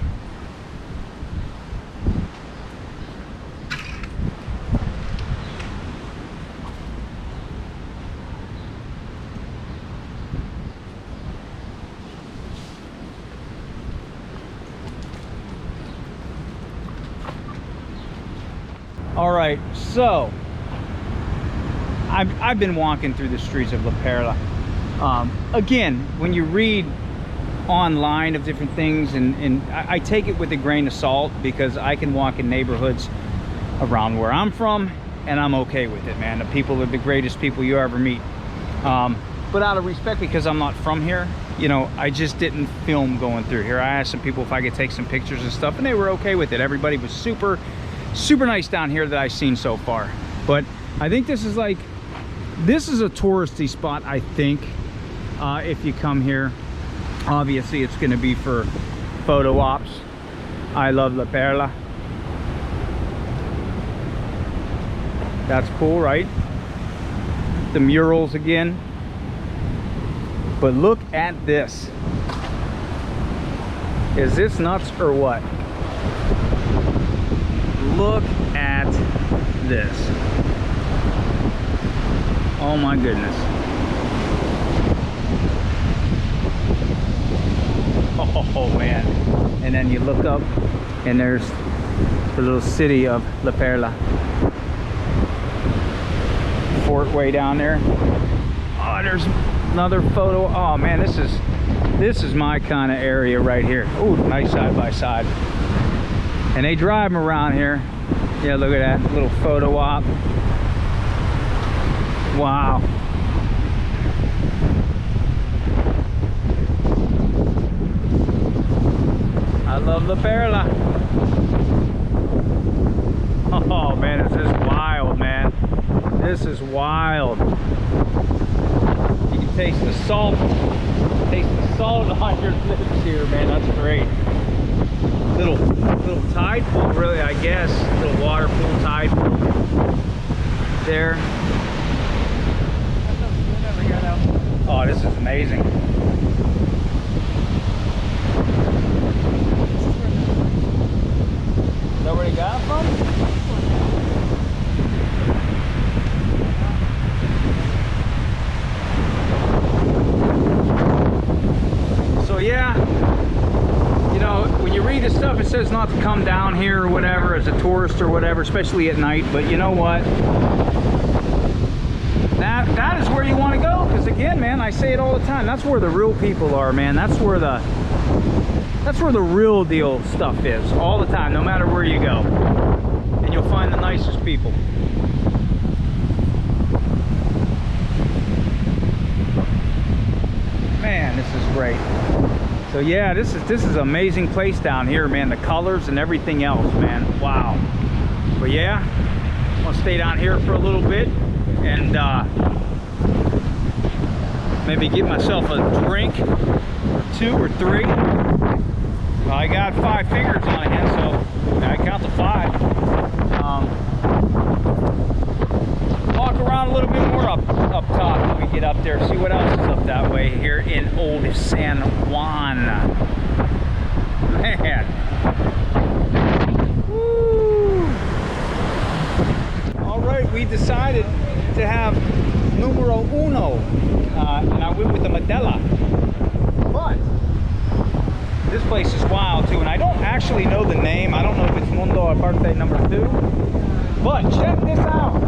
All right, so I've been walking through the streets of La Perla. Again, when you read online of different things, and I take it with a grain of salt, because I can walk in neighborhoods around where I'm from and I'm okay with it, man. The people are the greatest people you ever meet. But out of respect, because I'm not from here, you know, I just didn't film going through here. I asked some people if I could take some pictures and stuff, and they were okay with it. Everybody was super nice down here that I've seen so far. But I think this is a touristy spot, I think. If you come here, obviously it's going to be for photo ops. I love La Perla. That's cool, right? The murals again. But look at this. Is this nuts or what? Look at this. Oh my goodness. Oh man. And then you look up and there's the little city of La Perla. Fort way down there. Oh, there's another photo. Oh man, this is my kind of area right here. Oh, nice side by side. And they drive them around here. Yeah, look at that little photo op. Wow. I love La Perla. Oh man, this is wild, man. This is wild. You can taste the salt. Taste the salt on your lips here, man. That's great. Little tide pool, really, I guess. Little water pool, tide pool there. Oh, this is amazing. Is that where he got it from? So yeah, you know, when you read this stuff, it says not to come down here or whatever as a tourist or whatever, especially at night. But you know what? That is where you want to go, because again, man, I say it all the time. That's where the real people are, man. That's where the real deal stuff is, all the time, no matter where you go. And you'll find the nicest people. Man, this is great. So yeah, this is an amazing place down here, man. The colors and everything else, man. Wow. But yeah, I'm gonna stay down here for a little bit and maybe get myself a drink or 2 or 3. Well, I got 5 fingers on a hand, so I count to 5. walk around a little bit more up top when we get up there. See what else is up that way here in old San Juan. Man. Woo. All right, we decided to have numero uno, and I went with the Modella. But this place is wild too, and I don't actually know the name. I don't know if it's Mundo Aparte number 2. But check this out.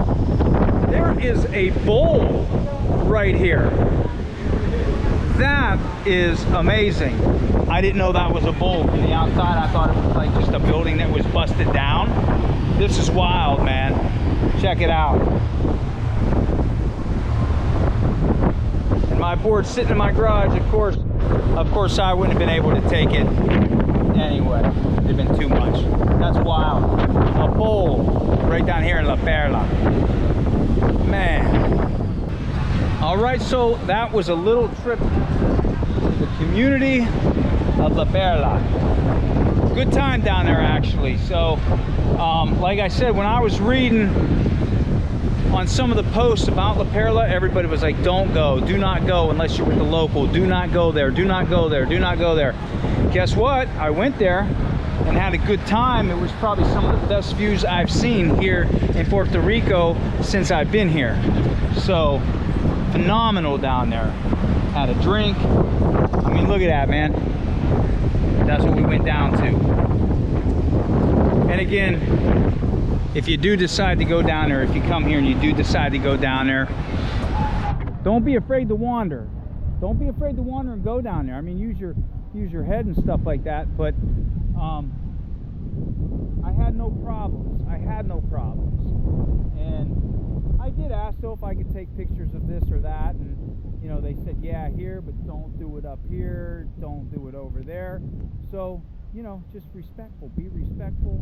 There is a bowl right here. That is amazing. I didn't know that was a bowl from the outside. I thought it was like just a building that was busted down. This is wild, man. Check it out. And my board's sitting in my garage, of course I wouldn't have been able to take it anyway. It'd been too much. That's wild. A bowl right down here in La Perla. Man. All right, so that was a little trip to the community of La Perla. Good time down there, actually. So, like I said, when I was reading on some of the posts about La Perla, everybody was like, don't go, do not go unless you're with the local, do not go there, do not go there, do not go there. Guess what? I went there and had a good time. It was probably some of the best views I've seen here in Puerto Rico since I've been here. So phenomenal down there. Had a drink. I mean, look at that, man. That's what we went down to. And again, if you do decide to go down there, if you come here and you do decide to go down there, don't be afraid to wander. Don't be afraid to wander and go down there. I mean, use your head and stuff like that. But I had no problems. I had no problems. And I did ask though if I could take pictures of this or that, and you know, they said yeah here, but don't do it up here, don't do it over there. So, you know, just respectful, be respectful.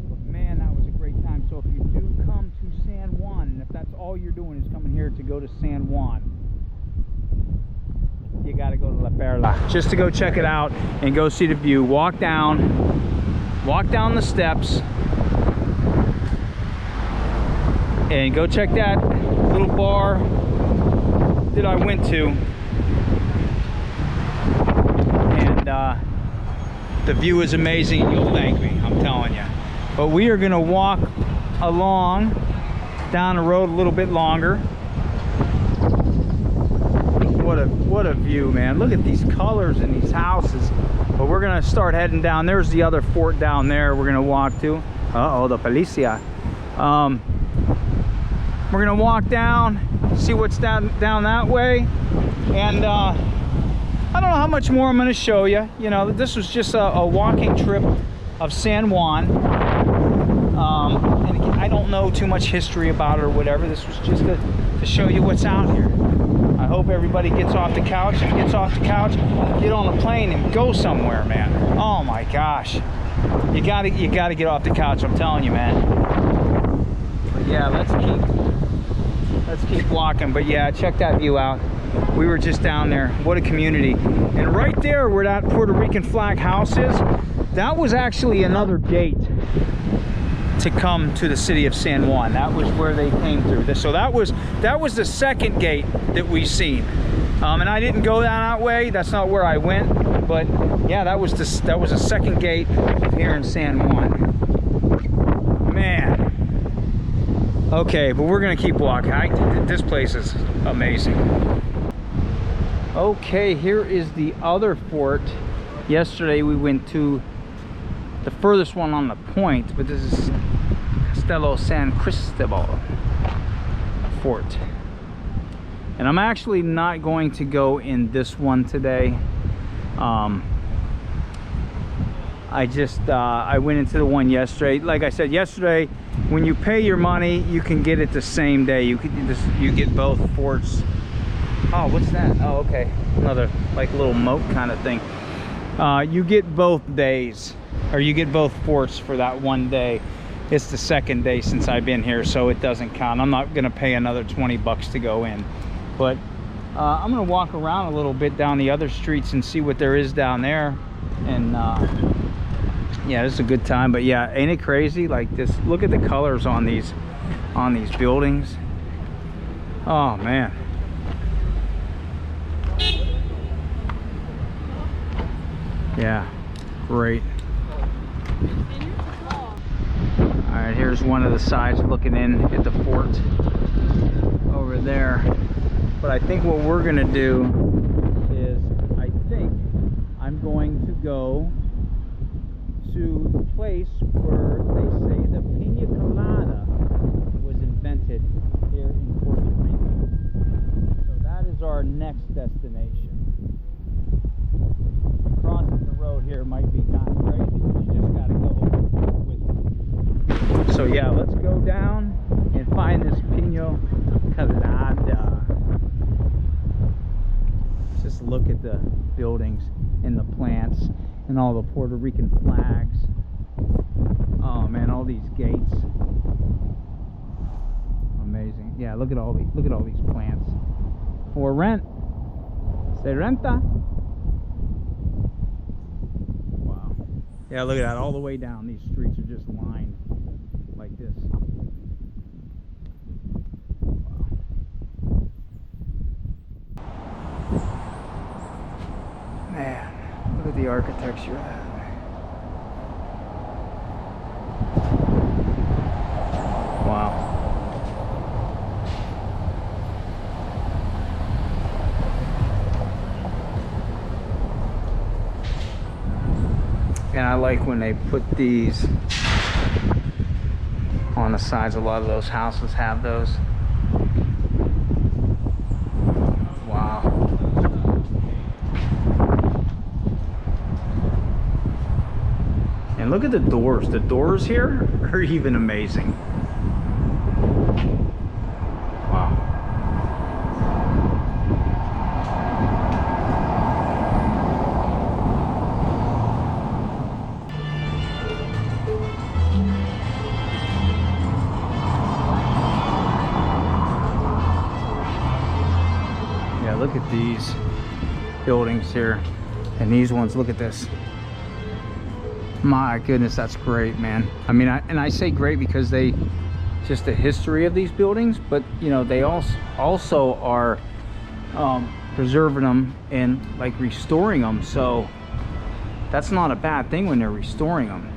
But man, that was a great time. So if you do come to San Juan, and if that's all you're doing is coming here to go to San Juan, you got to go to La Perla just to go check it out and go see the view. Walk down the steps and go check that little bar that I went to, and the view is amazing, and you'll thank me, I'm telling you. But we are gonna walk along down the road a little bit longer. What a view, man. Look at these colors in these houses. But we're gonna start heading down. There's the other fort down there we're gonna walk to. Uh-oh, the policia. We're gonna walk down, see what's down that way, and I don't know how much more I'm gonna show you. You know, this was just a walking trip of San Juan, and again, I don't know too much history about it or whatever. This was just to show you what's out here. I hope everybody gets off the couch and get on a plane and go somewhere, man. Oh my gosh, you gotta get off the couch, I'm telling you, man. But yeah, let's keep walking. But yeah, check that view out. We were just down there. What a community. And right there where that Puerto Rican flag house is, that was actually another gate to come to the city of San Juan. That was where they came through. So that was the second gate that we seen. And I didn't go down that way. That's not where I went. But yeah, that was the second gate here in San Juan. Man. Okay, but we're gonna keep walking. This place is amazing. Okay, here is the other fort. Yesterday we went to the furthest one on the point, but this is Castillo San Cristobal fort. And I'm actually not going to go in this one today. I went into the one yesterday. Like I said yesterday, when you pay your money, you can get it the same day. You get both forts. Oh, what's that? Oh, okay, another like little moat kind of thing. You get both days, or you get both forts for that one day. It's the second day since I've been here, so it doesn't count. I'm not gonna pay another 20 bucks to go in, but I'm gonna walk around a little bit down the other streets and see what there is down there. And yeah, this is a good time. But yeah, ain't it crazy? Like this, look at the colors on these buildings. Oh man. Yeah, great. All right, here's one of the sides looking in at the fort over there. But I think what we're gonna do is, I think I'm going to go to the place where they say the Pina colada was invented here in Puerto Rico. So that is our next destination. Crossing the road here might be kind of crazy, but you just gotta go with it. So yeah, let's go down and find this Pina colada. Just look at the buildings and the plants and all the Puerto Rican flags. Oh man, all these gates. Amazing. Yeah, look at all these plants. For rent. Se renta. Wow. Yeah, look at that. All the way down. These streets are just lined like this. Man, look at the architecture of that. Wow. And I like when they put these on the sides. A lot of those houses have those. Wow. And look at the doors. The doors here are even amazing. Wow. Yeah, look at these buildings here. And these ones, look at this. My goodness, that's great, man. I mean, I say great because they just the history of these buildings, but you know, they also are preserving them and like restoring them. So that's not a bad thing when they're restoring them.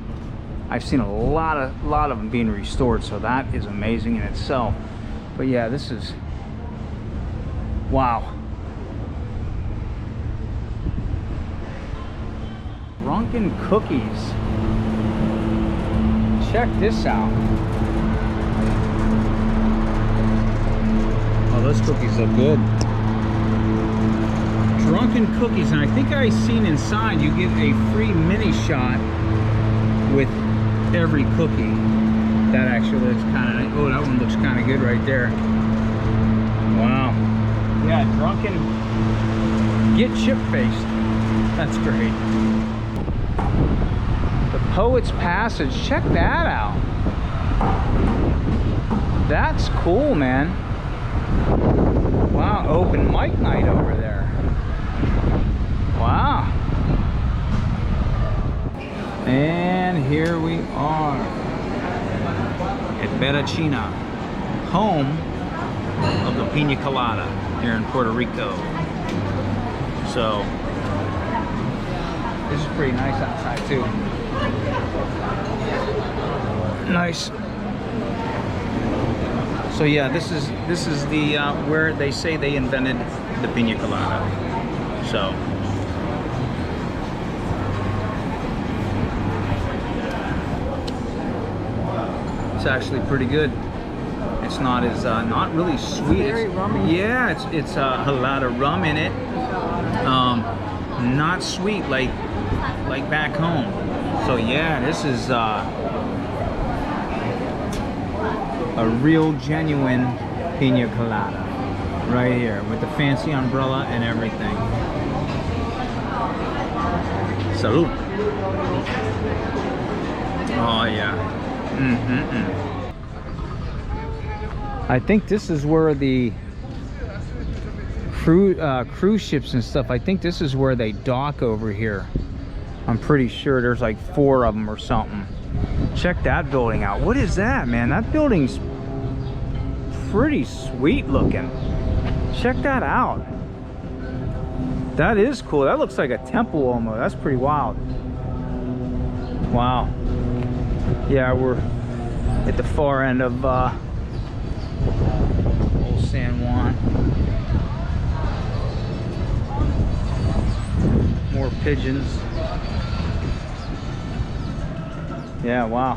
I've seen a lot of them being restored, so that is amazing in itself. But yeah, this is wow. Drunken cookies. Check this out. Oh, those cookies look good. Drunken cookies, and I think I seen inside you get a free mini shot with every cookie. That actually looks kind of, oh, that one looks kind of good right there. Wow. Yeah, drunken, get chip-faced. That's great. The Poet's Passage, check that out. That's cool, man. Wow, open mic night over there. Wow. And here we are at Berachina, home of the Pina Colada here in Puerto Rico. So this is pretty nice outside too. Nice. So yeah, this is the where they say they invented the Pina Colada. So it's actually pretty good. It's not as not really sweet. Very rummy. Yeah, it's a lot of rum in it. Not sweet like back home. So yeah, this is a real genuine Pina Colada right here with the fancy umbrella and everything. Salud. Oh yeah. I think this is where the cruise ships and stuff, I think this is where they dock over here. I'm pretty sure there's like 4 of them or something. Check that building out. What is that, man? That building's pretty sweet looking. Check that out. That is cool. That looks like a temple almost. That's pretty wild. Wow. Yeah, we're at the far end of old San Juan. More pigeons. Yeah, wow.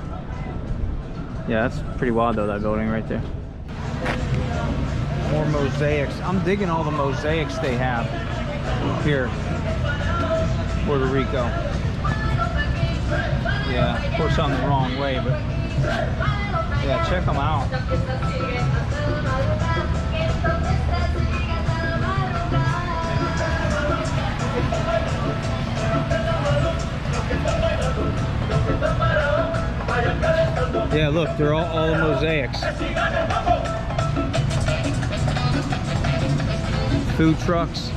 Yeah, that's pretty wild though, that building right there. More mosaics. I'm digging all the mosaics they have here, Puerto Rico. Yeah, of course I'm the wrong way, but yeah, check them out. Yeah, look, they're all the mosaics. Food trucks.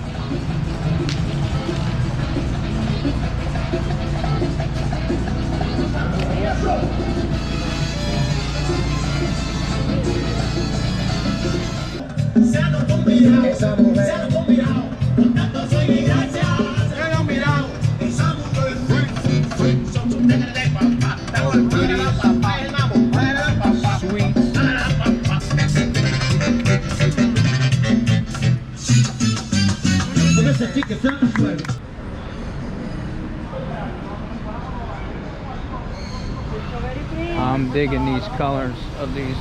I'm digging these colors of these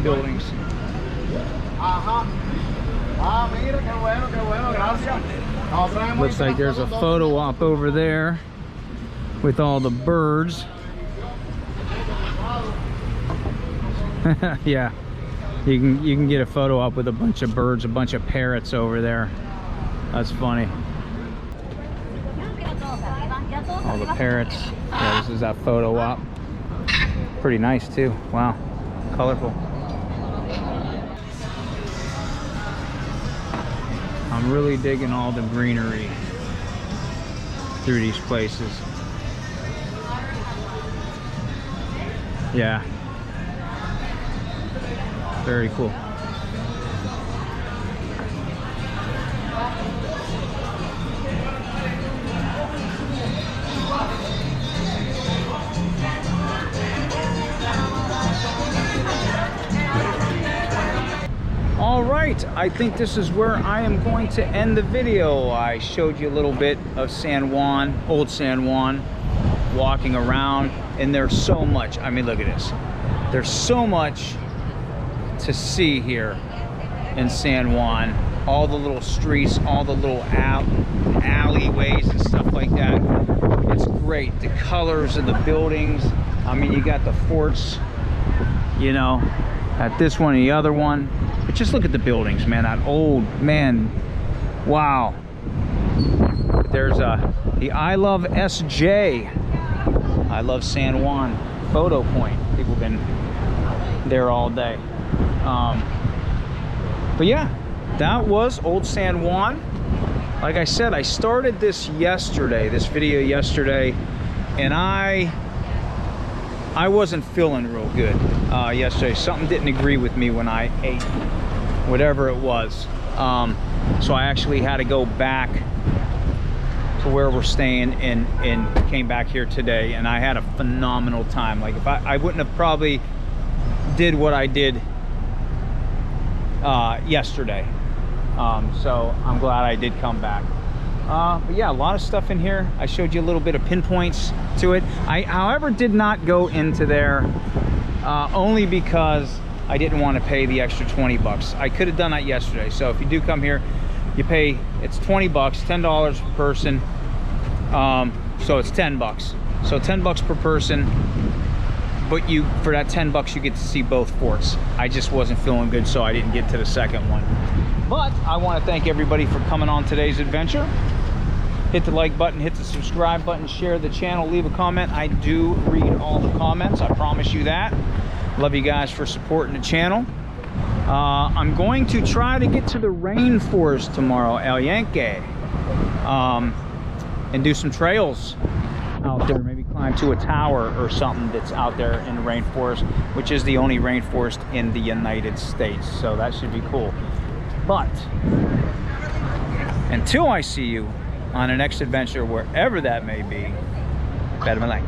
buildings. Looks like there's a photo op over there with all the birds. Yeah, you can get a photo op with a bunch of birds, a bunch of parrots over there. That's funny. All the parrots. Yeah, this is that photo op. Pretty nice too. Wow, colorful. I'm really digging all the greenery through these places. Yeah. Very cool. All right, I think this is where I am going to end the video. I showed you a little bit of San Juan, old San Juan, walking around, and there's so much. I mean, look at this. There's so much to see here in San Juan. All the little streets, all the little alleyways and stuff like that. It's great. The colors of the buildings. I mean, you got the forts, you know, at this one and the other one. But just look at the buildings, man. That old, man, wow. There's the I Love SJ, I Love San Juan photo point. People have been there all day. But yeah, that was old San Juan. Like I said, I started this yesterday, this video yesterday, and I wasn't feeling real good yesterday. Something didn't agree with me when I ate whatever it was. So I actually had to go back to where we're staying and came back here today, and I had a phenomenal time. Like, if I wouldn't have probably did what I did yesterday. So I'm glad I did come back. But yeah, a lot of stuff in here. I showed you a little bit of pinpoints to it. I, however, did not go into there only because I didn't want to pay the extra 20 bucks. I could have done that yesterday. So if you do come here, you pay, it's 20 bucks, $10 per person. So it's 10 bucks. So 10 bucks per person. But for that 10 bucks, you get to see both forts. I just wasn't feeling good, so I didn't get to the second one. But I want to thank everybody for coming on today's adventure. Hit the like button, hit the subscribe button, share the channel, leave a comment. I do read all the comments, I promise you that. Love you guys for supporting the channel. I'm going to try to get to the rainforest tomorrow, El Yankee, and do some trails out there, maybe climb to a tower or something that's out there in the rainforest, which is the only rainforest in the United States. So that should be cool. But until I see you on the next adventure, wherever that may be, better than like.